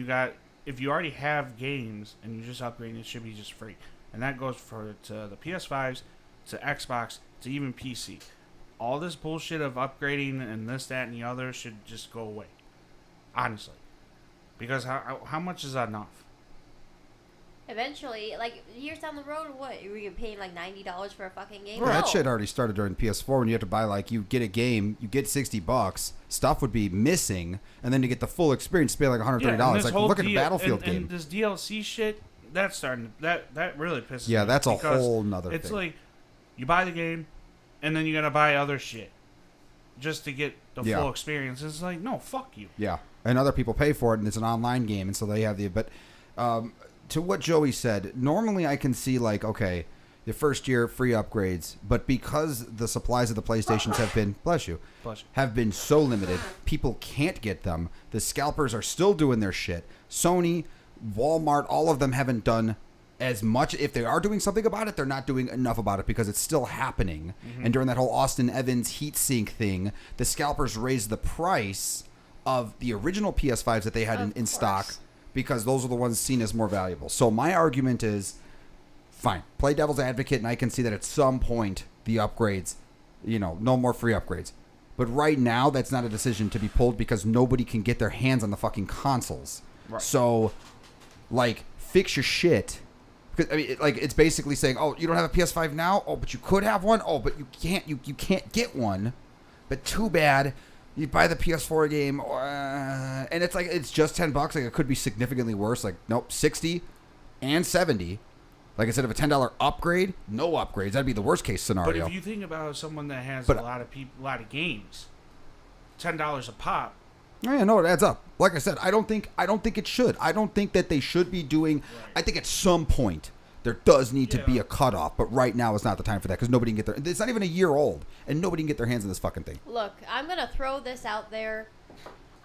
if you already have games and you just upgrade, it should be just free, and that goes to the PS5s, to Xbox, to even PC. All this bullshit of upgrading and this, that, and the other should just go away. Honestly. Because how much is that enough? Eventually, like, years down the road, what? Are we paying like $90 for a fucking game? Well, that No. shit already started during PS4 when you have to buy you get a game, you get $60, stuff would be missing, and then to get the full experience, pay like $130. and this like whole look at a Battlefield and game. this DLC shit, that's starting that really pisses me Yeah, off that's a because whole nother it's thing. like you buy the game and then you gotta buy other shit just to get the Yeah. full experience. It's like, no, fuck you. Yeah, and other people pay for it, and it's an online game, and so they have but to what Joey said, normally I can see okay, the first year free upgrades, but because the supplies of the PlayStations have been Bless you. have been so limited, people can't get them. The scalpers are still doing their shit. Sony, Walmart, all of them haven't done as much, if they are doing something about it, they're not doing enough about it because it's still happening. And during that whole Austin Evans heat sink thing, the scalpers raised the price of the original PS5s that they had in stock because those are the ones seen as more valuable. So my argument is, fine, play devil's advocate, and I can see that at some point the upgrades, no more free upgrades. But right now, that's not a decision to be pulled because nobody can get their hands on the fucking consoles. Right. So, fix your shit. Because it's basically saying, oh, you don't have a PS5 now? Oh, but you could have one? Oh, but you can't. You can't get one. But too bad. You buy the PS4 game, and it's just $10. It could be significantly worse. Nope, 60 and 70. Instead of a $10 upgrade, no upgrades. That'd be the worst case scenario. But if you think about someone that has a lot of games, $10 a pop. Oh, yeah, no, it adds up. Like I said, I don't think it should. I don't think that they should be doing. Right. I think at some point there does need to be a cutoff, but right now is not the time for that because nobody can get their. It's not even a year old, and nobody can get their hands on this fucking thing. Look, I'm gonna throw this out there.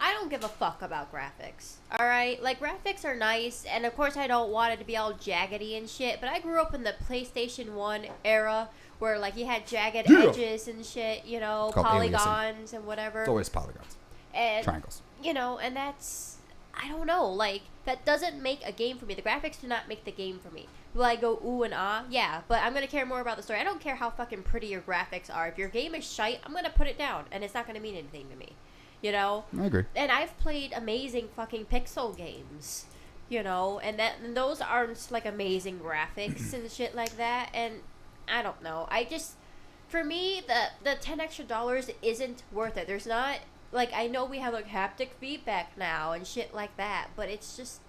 I don't give a fuck about graphics, alright? Graphics are nice, and of course I don't want it to be all jaggedy and shit, but I grew up in the PlayStation 1 era where, you had jagged edges and shit, polygons and whatever. It's always polygons. And, triangles. And that's, I don't know, that doesn't make a game for me. The graphics do not make the game for me. Will I go ooh and ah? Yeah, but I'm going to care more about the story. I don't care how fucking pretty your graphics are. If your game is shite, I'm going to put it down, and it's not going to mean anything to me. I agree. And I've played amazing fucking pixel games, and those aren't amazing graphics and shit like that. And I don't know. For me, the $10 extra isn't worth it. There's not I know we have haptic feedback now and shit like that, but it's just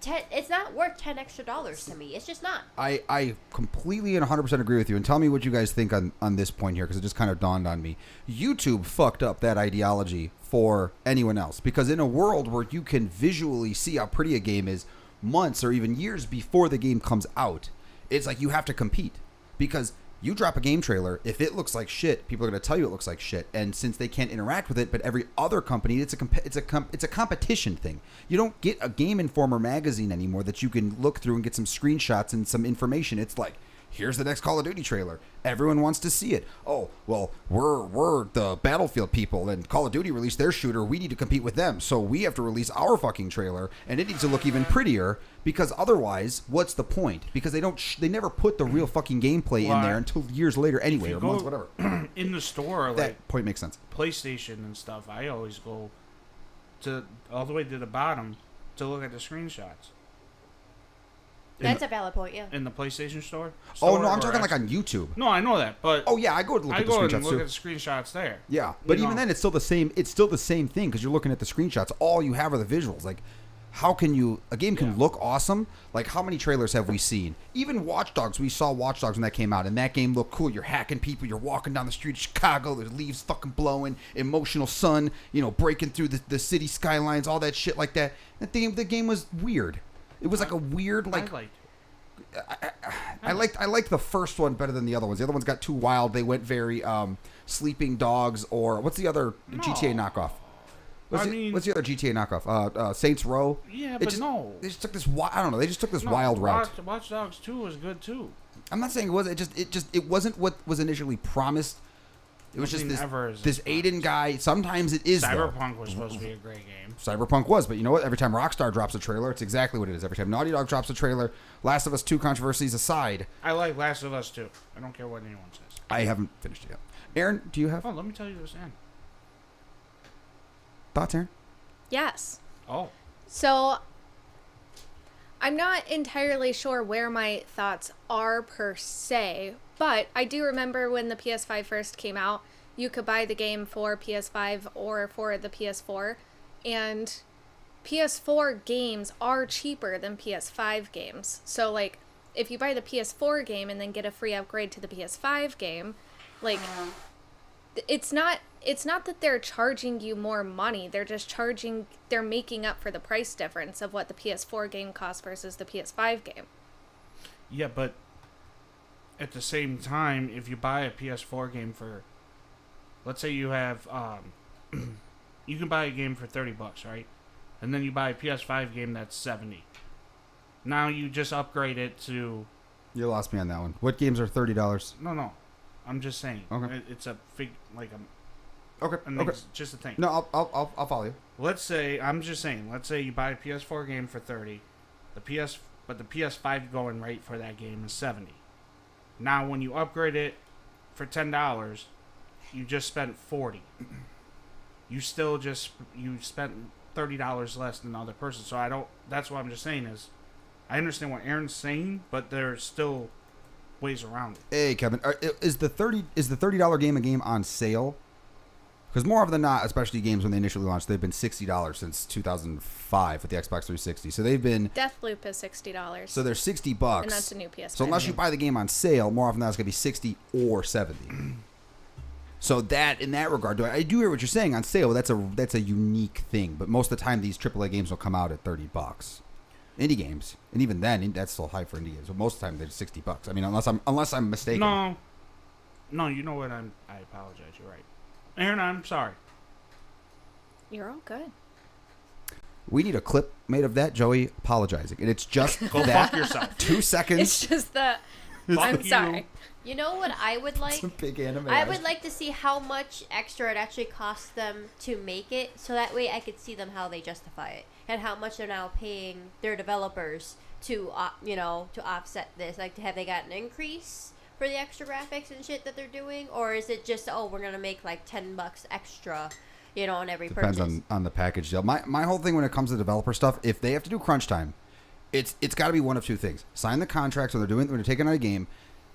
it's not worth $10 extra to me. It's just not. I completely and 100% agree with you. And tell me what you guys think on this point here, because it just kind of dawned on me. YouTube fucked up that ideology for anyone else, because in a world where you can visually see how pretty a game is months or even years before the game comes out, it's you have to compete. Because you drop a game trailer, if it looks like shit, people are going to tell you it looks like shit. And since they can't interact with it, but every other company, it's a competition thing. You don't get a Game Informer magazine anymore that you can look through and get some screenshots and some information. It's here's the next Call of Duty trailer. Everyone wants to see it. Oh, well, we're the Battlefield people, and Call of Duty released their shooter. We need to compete with them, so we have to release our fucking trailer, and it needs to look even prettier, because otherwise, what's the point? Because they never put the real fucking gameplay in there until years later anyway, or months, whatever. In the store, that point makes sense. PlayStation and stuff, I always go all the way to the bottom to look at the screenshots. That's a valid point, yeah. In the PlayStation store? Oh, no, I'm talking on YouTube. No, I know that, but... Oh, yeah, I go look at the screenshots, and look at the screenshots there. Yeah, but even then, it's still the same. It's still the same thing, because you're looking at the screenshots. All you have are the visuals. How can you... A game can look awesome. How many trailers have we seen? Even Watch Dogs. We saw Watch Dogs when that came out, and that game looked cool. You're hacking people. You're walking down the street of Chicago. There's leaves fucking blowing. Emotional sun, breaking through the city skylines, all that shit like that. The game was weird. It was a weird, I liked it. I liked the first one better than the other ones. The other ones got too wild. They went very Sleeping Dogs, or what's the other GTA knockoff? What's the other GTA knockoff? Saints Row. Yeah, They just took this. I don't know. They just took this wild route. Watch Dogs 2 was good too. I'm not saying it was. It wasn't what was initially promised. It was just this Aiden guy. Sometimes it is. Cyberpunk was supposed to be a great game. Cyberpunk was, but you know what? Every time Rockstar drops a trailer, it's exactly what it is. Every time Naughty Dog drops a trailer, Last of Us 2 controversies aside. I like Last of Us 2. I don't care what anyone says. I haven't finished it yet. Aaron, do you have? Oh, let me tell you this, Aaron. Thoughts, Aaron? Yes. Oh. So, I'm not entirely sure where my thoughts are per se, but I do remember when the PS5 first came out, you could buy the game for PS5 or for the PS4, and PS4 games are cheaper than PS5 games. So, if you buy the PS4 game and then get a free upgrade to the PS5 game, it's not that they're charging you more money. They're making up for the price difference of what the PS4 game costs versus the PS5 game. Yeah, but at the same time, if you buy a PS4 game for, let's say you have, you can buy a game for $30, right? And then you buy a PS5 game that's $70. Now you just upgrade it to. You lost me on that one. What games are $30? No. I'm just saying. Okay. It's a Okay. Okay. just a thing. No, I'll follow you. Let's say you buy a PS4 game for 30, but the PS5 going rate for that game is 70. Now when you upgrade it for $10, you just spent 40. You spent $30 less than the other person. So that's what I'm just saying is, I understand what Aaron's saying, but there's still ways around it. Hey, Kevin, is the $30 game a game on sale? Because more often than not, especially games when they initially launched, they've been $60 since 2005 with the Xbox 360. So they've been Deathloop is $60. so they're $60, And that's a new PS5. So unless you buy the game on sale, more often than not, it's gonna be 60 or 70. So that in that regard, I do hear what you're saying on sale. That's a unique thing. But most of the time, these AAA games will come out at $30. Indie games, and even then, that's still high for indie games. But most of the time, they're $60. I mean, unless I'm mistaken. No, you know what? I apologize. You're right. Aaron, I'm sorry. You're all good. We need a clip made of that, Joey apologizing. And it's just Go that fuck yourself. 2 seconds. It's just that I'm Fuck sorry. You know what I would like? It's a big anime. I would like to see how much extra it actually costs them to make it, so that way I could see them how they justify it and how much they're now paying their developers to to offset this. Like, have they got an increase for the extra graphics and shit that they're doing, or is it just we're gonna make like $10 extra, on every Depends purchase? on the package deal. My whole thing when it comes to developer stuff, if they have to do crunch time, it's got to be one of two things: sign the contracts when they're taking out a game.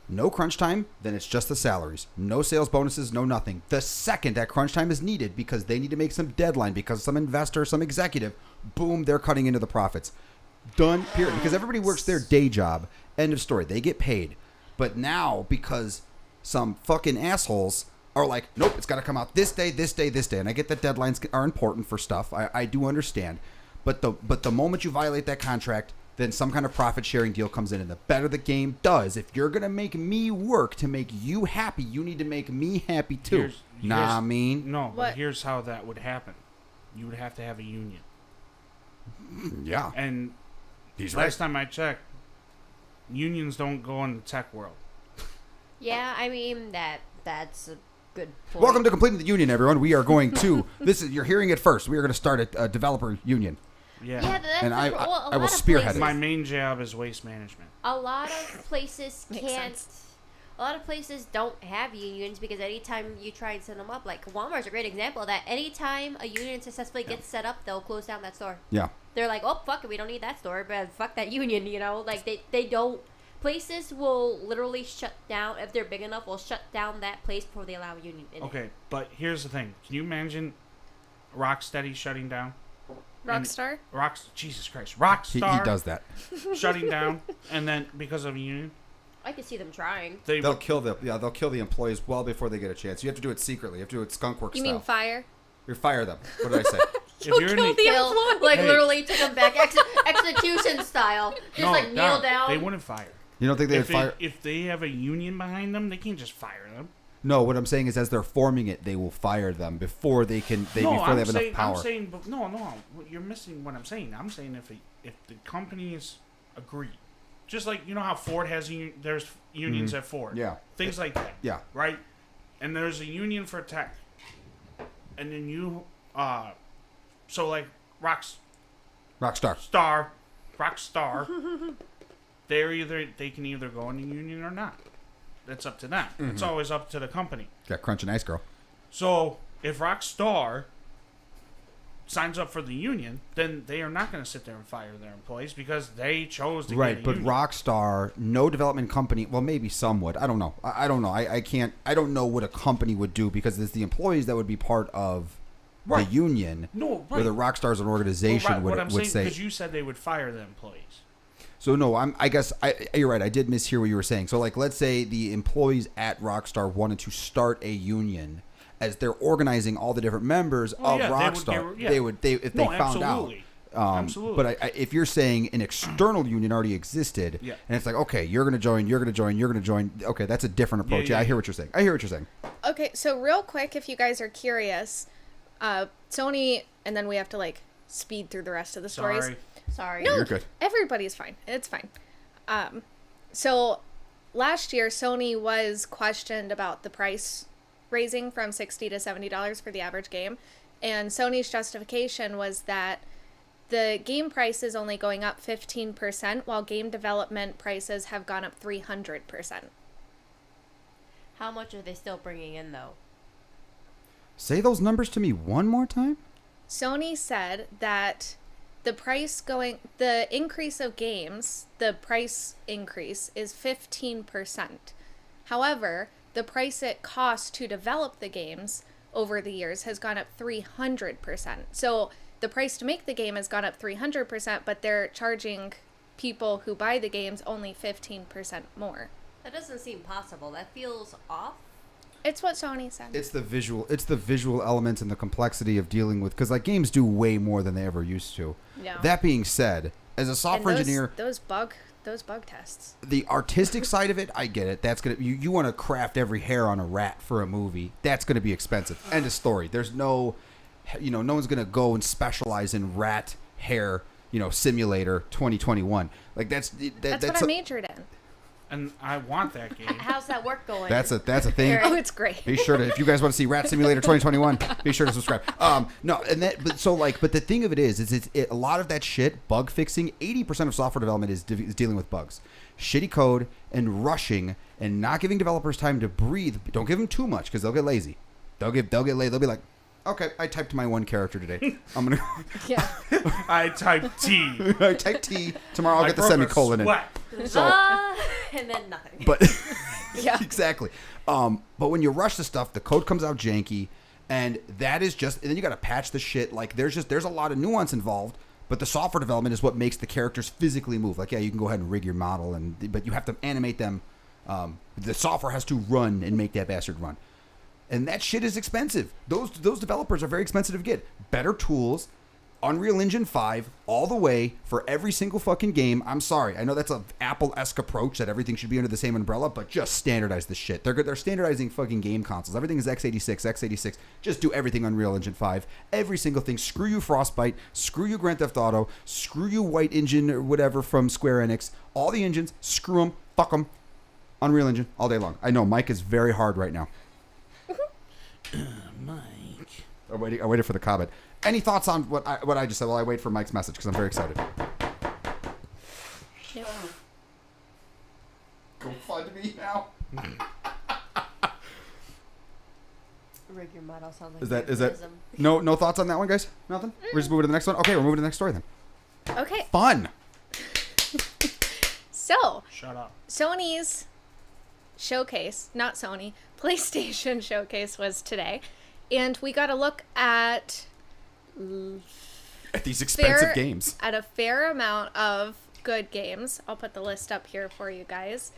No crunch time, then it's just the salaries. No sales bonuses, no nothing. The second that crunch time is needed because they need to make some deadline, because some investor, some executive, boom, they're cutting into the profits. Done, period. Because everybody works their day job. End of story. They get paid. But now, because some fucking assholes are like, nope, it's got to come out this day, this day, this day. And I get that deadlines are important for stuff. I do understand. But the moment you violate that contract, then some kind of profit sharing deal comes in, and the better the game does. If you're gonna make me work to make you happy, you need to make me happy too. I mean, no, What? but here's how that would happen. You would have to have a union. yeah, And he's last time I checked, unions don't go in the tech world. Yeah, I mean that's a good point. Welcome to Completing the Union, everyone. We are going to you're hearing it first. We are going to start a developer union. Yeah. That's And I will lot of spearhead places- it. My main job is waste management. A lot of places Makes can't. sense. A lot of places don't have unions because anytime you try and set them up, like Walmart's a great example of that. Anytime a union successfully gets set up, they'll close down that store. Yeah. They're like, oh, fuck it, we don't need that store, but fuck that union, Like, they don't. Places will literally shut down, if they're big enough, will shut down that place before they allow a union in it. Okay, but here's the thing. Can you imagine Rocksteady shutting down? Rockstar? Jesus Christ. He Rockstar does that. shutting down, and then because of a union, I could see them trying. They'll kill the employees well before they get a chance. You have to do it secretly. You have to do it skunkwork You style. mean fire? You fire them. What did I say? if you're in the, Kill, like, Hey. literally took them back execution style. Just, kneel down. They wouldn't fire. You don't think they would If, fire? if they have a union behind them, they can't just fire them. No, what I'm saying is, as they're forming it, they will fire them before they can. Before they have enough power. I'm saying, but no, you're missing what I'm saying. I'm saying if the companies agree, just like how Ford has there's unions at Ford, Yeah. things like that, Yeah. right? And there's a union for tech, and then so like Rockstar. Rockstar, they can either go in the union or not. That's up to them. Mm-hmm. It's always up to the company. Got Crunch and Ice Girl. So if Rockstar signs up for the union, then they are not going to sit there and fire their employees because they chose to Right, get a but union. Rockstar, no development company. Well, maybe some would. I don't know. I don't know. I can't. I don't know what a company would do because it's the employees that would be part of Right. the union. No, right. Where the Rockstar as an organization Well, right, what I'm would saying, say. because you said they would fire the employees. So no, I guess you're right. I did mishear what you were saying. So like, let's say the employees at Rockstar wanted to start a union, as they're organizing all the different members of Rockstar. If they found absolutely. out. Absolutely. But if you're saying an external union already existed, Yeah. and it's like, okay, you're gonna join, you're gonna join, you're gonna join. Okay, that's a different approach. Yeah, I yeah. hear what you're saying. Okay, so real quick, if you guys are curious, Sony, and then we have to speed through the rest of the stories. Sorry. Sorry. No, You're good. everybody's fine. It's fine. So last year, Sony was questioned about the price raising from $60 to $70 for the average game. And Sony's justification was that the game price is only going up 15%, while game development prices have gone up 300%. How much are they still bringing in, though? Say those numbers to me one more time. Sony said that the increase of games, the price increase is 15%. However, the price it costs to develop the games over the years has gone up 300%. So the price to make the game has gone up 300%, but they're charging people who buy the games only 15% more. That doesn't seem possible. That feels off. It's what Sony said. It's the visual elements and the complexity of dealing with, because like games do way more than they ever used to. Yeah. That being said, as a software engineer, those bug tests. the artistic side of it, I get it. That's gonna you want to craft every hair on a rat for a movie. That's gonna be expensive. End of story. There's no one's gonna go and specialize in rat hair. Simulator 2021. Like that's what I majored in. And I want that game. How's that work going? That's a thing. Oh, it's great. Be sure to, if you guys want to see Rat Simulator 2021, be sure to subscribe. But the thing of it is a lot of that shit, bug fixing, 80% of software development is dealing with bugs, shitty code, and rushing, and not giving developers time to breathe. Don't give them too much because they'll get lazy. They'll get lazy. They'll be like, okay, I typed my one character today. I'm gonna. Yeah. I typed T. I type T. Tomorrow I'll I get the broke a semicolon in. sweat. So. And then nothing. But Yeah. exactly. But when you rush the stuff, the code comes out janky, and that is just. And then you got to patch the shit. Like there's a lot of nuance involved. But the software development is what makes the characters physically move. Like you can go ahead and rig your model, but you have to animate them. The software has to run and make that bastard run. And that shit is expensive. Those developers are very expensive to get. Better tools, Unreal Engine 5, all the way for every single fucking game. I'm sorry. I know that's an Apple-esque approach that everything should be under the same umbrella, but just standardize this shit. They're standardizing fucking game consoles. Everything is x86. Just do everything Unreal Engine 5. Every single thing. Screw you Frostbite. Screw you Grand Theft Auto. Screw you White Engine or whatever from Square Enix. All the engines, screw them, fuck them. Unreal Engine all day long. I know Mike is very hard right now. Mike. I waited for the comment. Any thoughts on what I just said while I wait for Mike's message? Because I'm very excited. Nope. Go fund me now. Rig your model sounds like Is that realism. no thoughts on that one, guys? Nothing. We're just moving to the next one. Okay, we're moving to the next story then. Okay. Fun. So, Shut up. Sony's showcase, not Sony, PlayStation showcase was today. And we got a look at These expensive games. At a fair amount of good games. I'll put the list up here for you guys.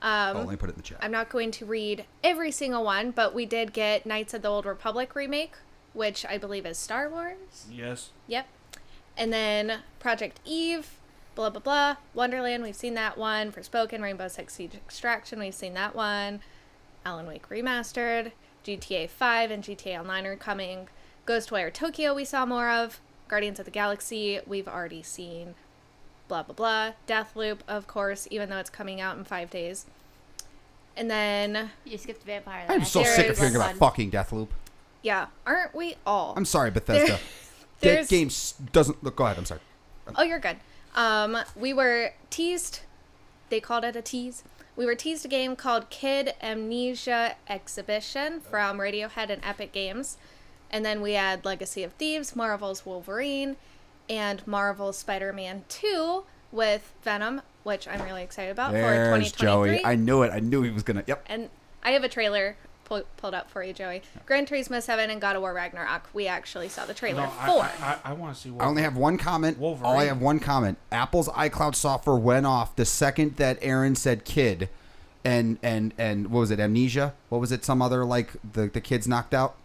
Let me put it in the chat. I'm not going to read every single one, but we did get Knights of the Old Republic remake, which I believe is Star Wars. Yes. Yep. And then Project Eve, blah, blah, blah. Wonderland, we've seen that one. Forspoken, Rainbow Six Siege Extraction, we've seen that one. Alan Wake Remastered. GTA 5 and GTA Online are coming. Ghostwire Tokyo we saw more of. Guardians of the Galaxy we've already seen. Blah, blah, blah. Deathloop, of course, even though it's coming out in 5 days. And then... You skipped Vampire. I'm so There sick of is hearing about one. fucking Deathloop. Yeah, aren't we all? I'm sorry, Bethesda. That there's- game doesn't... Look, go ahead, I'm sorry. Oh, you're good. We were teased. They called it a tease. We were teased a game called Kid Amnesia Exhibition from Radiohead and Epic Games. And then we had Legacy of Thieves, Marvel's Wolverine, and Marvel's Spider-Man 2 with Venom, which I'm really excited about for There's 2023. Joey. I knew it. I knew he was going to... Yep. And I have a trailer pulled up for you, Joey. Gran Turismo 7 and God of War Ragnarok. We actually saw the trailer No, for. I want to see. I only have one comment. Wolverine. All I have one comment. Apple's iCloud software went off the second that Aaron said kid and what was it, Amnesia? What was it, some other, like, the kids knocked out?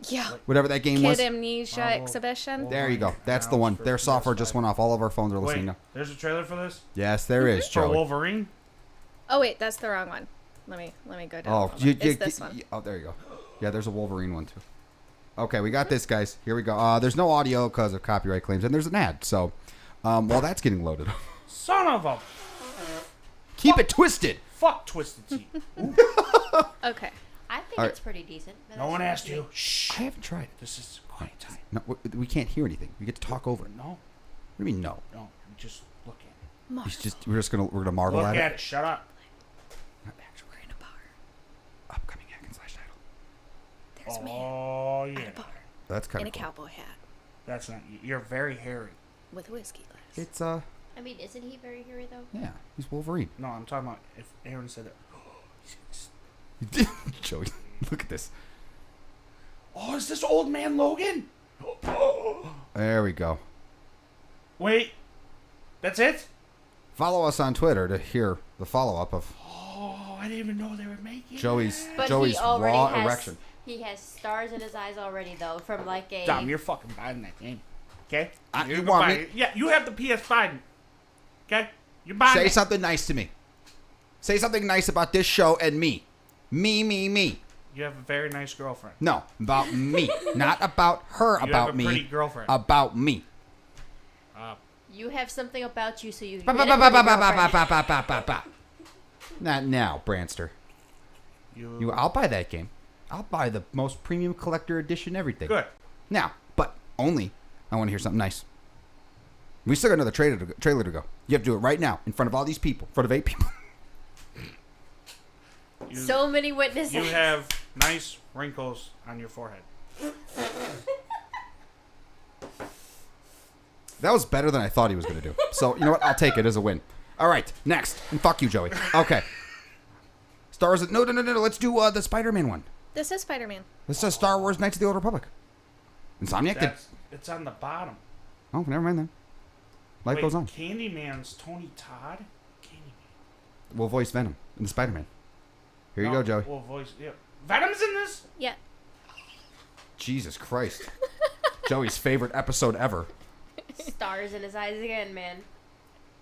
Yeah. Whatever that game Kid was. Amnesia Marvel. Exhibition. There you go. That's the one. Their software just went off. All of our phones are listening Wait, now. there's a trailer for this? Yes, there is, For Joey. Wolverine? Oh wait, that's the wrong one. Let me go down. Oh, a little bit. It's this one. oh, there you go. Yeah, there's a Wolverine one too. Okay, we got this, guys. Here we go. There's no audio because of copyright claims, and there's an ad. So, While that's getting loaded, Son of a keep it twisted. fuck Twisted Tea. Okay. I think Alright. it's pretty decent. but No that's one just asked me. you. Shh. I haven't tried it. This is quiet time. No, we can't hear anything. We get to talk over it. No, What do you mean no? no. Just look at it. We're gonna marvel Look at at it. it. Shut up. Not actually. We're in a bar. Upcoming Hack/Title. There's me Oh yeah. at a bar That's kind in a of cool. cowboy hat That's not you. You're very hairy. with a whiskey glass. It's I mean, isn't he very hairy though? yeah. He's Wolverine. No, I'm talking about if Aaron said that. Joey, look at this. Oh, is this old man Logan? There we go. Wait, that's it? Follow us on Twitter to hear the follow-up of Oh, I didn't even know they were making Joey's it. But Joey's he already raw has, erection. He has stars in his eyes already though, from like a. Dom, you're fucking buying that game. Okay? You You're want buying me- it. Yeah, you have the PS5. Okay? You're buying Say it. something nice to me. Say something nice about this show and me. Me. You have a very nice girlfriend. No, about me. Not about her, You about have a me. pretty girlfriend. About me. You have something about you, so you. Ba, get ba, a ba, ba, pretty ba, ba, girlfriend. ba, ba, ba, ba, ba. Not now, Branster. I'll buy that game. I'll buy the most premium collector edition everything. Good. Now, but only I want to hear something nice. We still got another trailer to go. You have to do it right now in front of all these people, in front of 8 people. So many witnesses. You have nice wrinkles on your forehead. That was better than I thought he was going to do. So, you know what? I'll take it as a win. All right, next. And fuck you, Joey. Okay. Star Wars. No. Let's do the Spider-Man one. This is Spider-Man. This is Star Wars Knights of the Old Republic. Insomniac did. It's on the bottom. Oh, never mind then. Life Wait, goes on. Candyman's Tony Todd? Candyman. We'll voice Venom in the Spider-Man. Here you go, Joey. Well, voice. Yeah. Venom's in this? Yeah. Jesus Christ. Joey's favorite episode ever. Stars in his eyes again, man.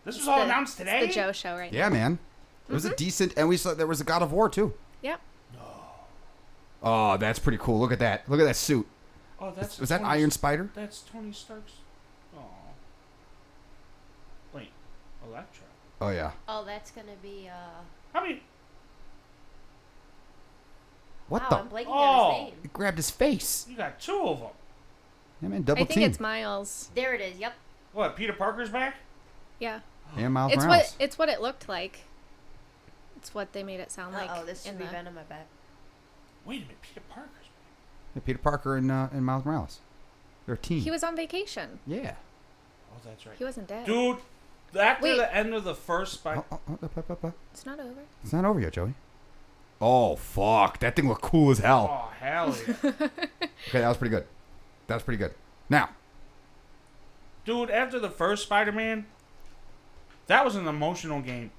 This was all announced today? It's the Joe show right now. Yeah, man. It was a decent, and we saw there was a God of War too. Yep. Oh, that's pretty cool. Look at that. Look at that suit. Oh, that's Was that Tony- Iron Spider? That's Tony Stark's. Oh. Wait, Electra. Oh yeah. Oh, that's gonna be. I mean, What wow, the? I'm blanking Oh. on his name. It grabbed his face. you got two of them. Yeah, man. Double I think team. it's Miles. There it is. Yep. What? Peter Parker's back? Yeah. And Miles It's Morales. what it looked like. It's what they made it sound like. Oh, this should in be the- Venom, I bet. Wait a minute, Peter Parker's back. Yeah, Peter Parker and Miles Morales. They're a team. He was on vacation. Yeah. Oh, that's right. He wasn't dead. Dude, after Wait. the end of the first Spider. Oh. It's not over. It's not over yet, Joey. Oh fuck! That thing looked cool as hell. Oh, hell yeah. Okay, that was pretty good. That was pretty good. Now, Dude, after the first Spider-Man, that was an emotional game.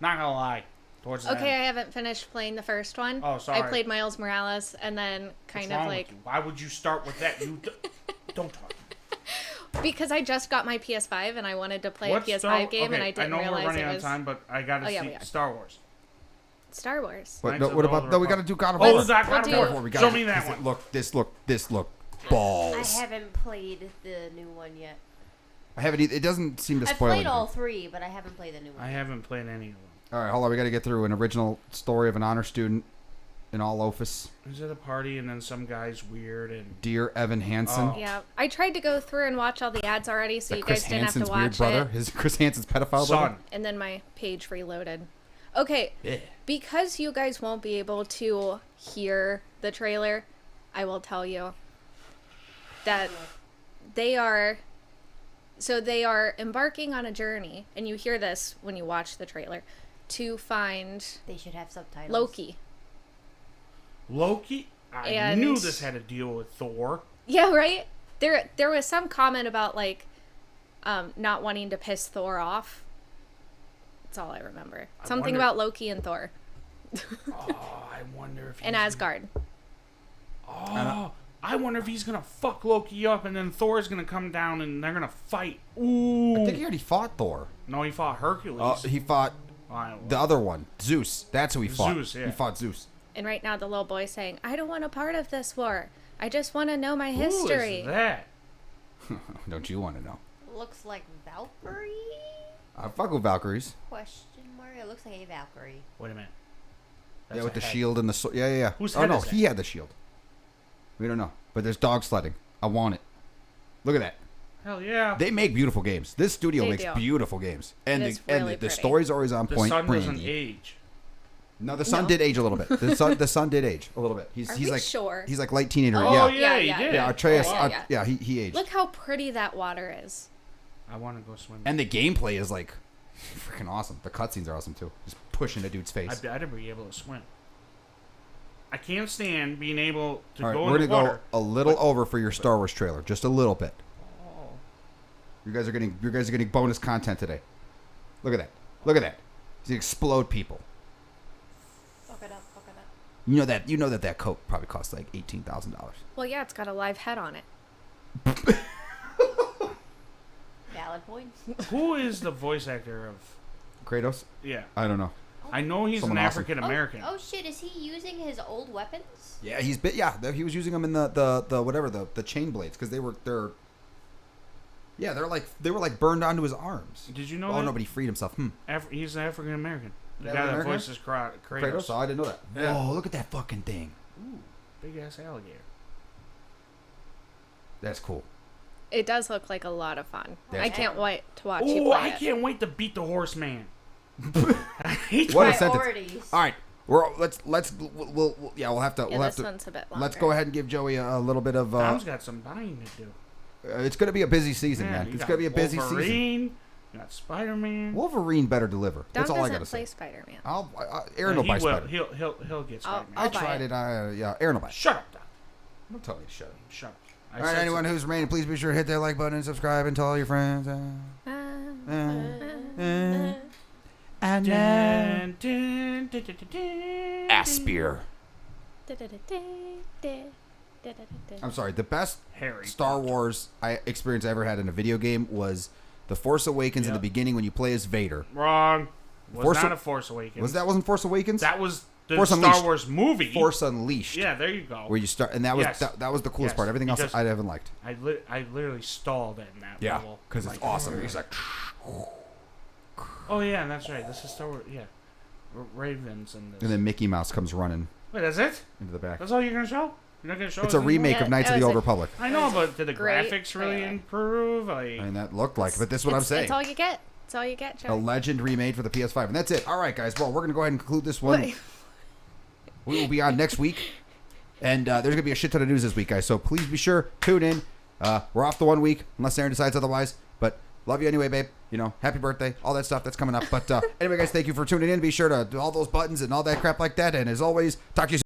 Not gonna lie. Towards the Okay, end. I haven't finished playing the first one. Oh, sorry. I played Miles Morales and then What's kind wrong of with like you? Why would you start with that? You don't talk. because I just got my PS5 and I wanted to play What's a PS5 Star- game and okay, I didn't know realize we're running it out was of time, but I gotta Oh, yeah, see we are. Star Wars. Star Wars. what, Knights no, of what the about? Old No, we got to Republic. do God of Oh, War. that We'll God of do- War. Before we Show gotta- me that 'cause one. it look, this look I balls. haven't played the new one yet. I haven't. It doesn't seem to I've spoil played anything. all three, but I haven't played the new one. I haven't played any of them. All right, hold on. We got to get through an original story of an honor student in all office. Is it a party and then some guy's weird and Dear Evan Hansen. Oh. Yeah, I tried to go through and watch all the ads already, so That you Chris guys didn't Hansen's have to weird watch brother. it. His Chris Hansen's pedophile brother. son? And then my page reloaded. Okay, Yeah. because you guys won't be able to hear the trailer, I will tell you that they are embarking on a journey, and you hear this when you watch the trailer, to find They should have subtitles. Loki. Loki? I And- knew this had to deal with Thor. Yeah, right? There was some comment about like not wanting to piss Thor off. That's all I remember. Something wonder- about Loki and Thor Oh, I wonder if and he's- Asgard. Oh, I wonder if he's gonna fuck Loki up and then Thor's gonna come down and they're gonna fight. Ooh. I think he already fought Thor. No, he fought Hercules. He fought the other one, Zeus. That's who he fought. Zeus, yeah. He fought Zeus. And right now the little boy's saying, "I don't want a part of this war. I just want to know my Who is history." that? Don't you want to know? looks like Valkyrie? I fuck with Valkyries. Question mark. It looks like a Valkyrie. Wait a minute. Yeah, That's with a the head. shield and the sword. Yeah. Whose Oh head no, is that? he had the shield. We don't know, but there's dog sledding. I want it. Look at that. Hell yeah. They make beautiful games. This studio They makes do. beautiful games, and It is the really pretty. stories are always on The point. sun doesn't Brandy. age. No, the son No. did age a little bit. The son did age a little bit. He's Are he's we like sure? he's like late teenager. Oh, yeah. yeah, he did. Yeah, Atreus. Oh, wow. Yeah, he aged. Look how pretty that water is. I want to go swim. And the gameplay is like freaking awesome. The cutscenes are awesome too. Just pushing a dude's face. I better be able to swim. I can't stand being able to All right, go we're in gonna the water. go a little over for your Star Wars trailer, just a little bit. Oh. You guys are getting bonus content today. Look at that. Look at that. He's gonna explode people. Fuck it up. You know that coat probably costs like $18,000. Well, yeah, it's got a live head on it. Valid point. Who is the voice actor of... Kratos? Yeah. I don't know. I know he's Someone an awesome. African American. Oh shit! Is he using his old weapons? Yeah, he was using them in the whatever the chain blades because they were like burned onto his arms. Did you know Oh that? no, but he freed himself. He's an African American. The African guy that American? voices Kratos. Kratos? Oh, I didn't know that. Yeah. Whoa, look at that fucking thing. Ooh, big ass alligator. That's cool. It does look like a lot of fun. That's- I can't wait to watch you Oh, play I it. can't wait to beat the horseman. I hate What a that. sentence. Priorities. All right, we'll have to Yeah, this to one's a bit longer. let's go ahead and give Joey a little bit of. Tom's got some buying to do. It's gonna be a busy season, man. you It's got gonna be a busy season. Wolverine, you got Spider-Man. Wolverine better deliver. Don That's all I doesn't gotta play say. Spider-Man. Aaron will buy Spider. He'll get I'll- Spider-Man. I I'll buy tried it. it. Yeah, Aaron will buy it. Shut up, Don. Don't tell me to shut up. Shut up. I All right, said anyone so. who's remaining, please be sure to hit that like button and subscribe and tell all your friends. And Dun, dun, dun, dun, dun, dun. Aspir. I'm sorry. The best Harry. Star Wars experience I ever had in a video game was The Force Awakens in the Yep. beginning when you play as Vader. Wrong. Was Force not A- a Force Awakens. Wasn't Force Awakens? That was the Force Star Unleashed. Wars movie. Force Unleashed. Yeah, there you go. Where you start, and that was Yes. that was the coolest Yes, part. Everything else because- I haven't liked. I literally stalled it in that Yeah, level. because it's Like, awesome. He's like, Oh yeah, that's right. This is Star Wars. Yeah, Ravens and this. and then Mickey Mouse comes running Wait, that's it? into the back. That's all you're gonna show? You're not gonna show? It's us a anymore? remake Yeah, of Knights it of the was Old a- Republic. I know, but did the Great graphics really trailer. improve? Like, I mean, that looked like, but this is what I'm saying. It's all you get. It's all you get, A Joe. legend remade for the PS5, and that's it. All right, guys. Well, we're gonna go ahead and conclude this one. We will be on next week, and there's gonna be a shit ton of news this week, guys. So please be sure tune in. We're off the 1 week unless Aaron decides otherwise. But love you anyway, babe. You know, happy birthday, all that stuff that's coming up. But anyway, guys, thank you for tuning in. Be sure to do all those buttons and all that crap like that. And as always, talk to you soon.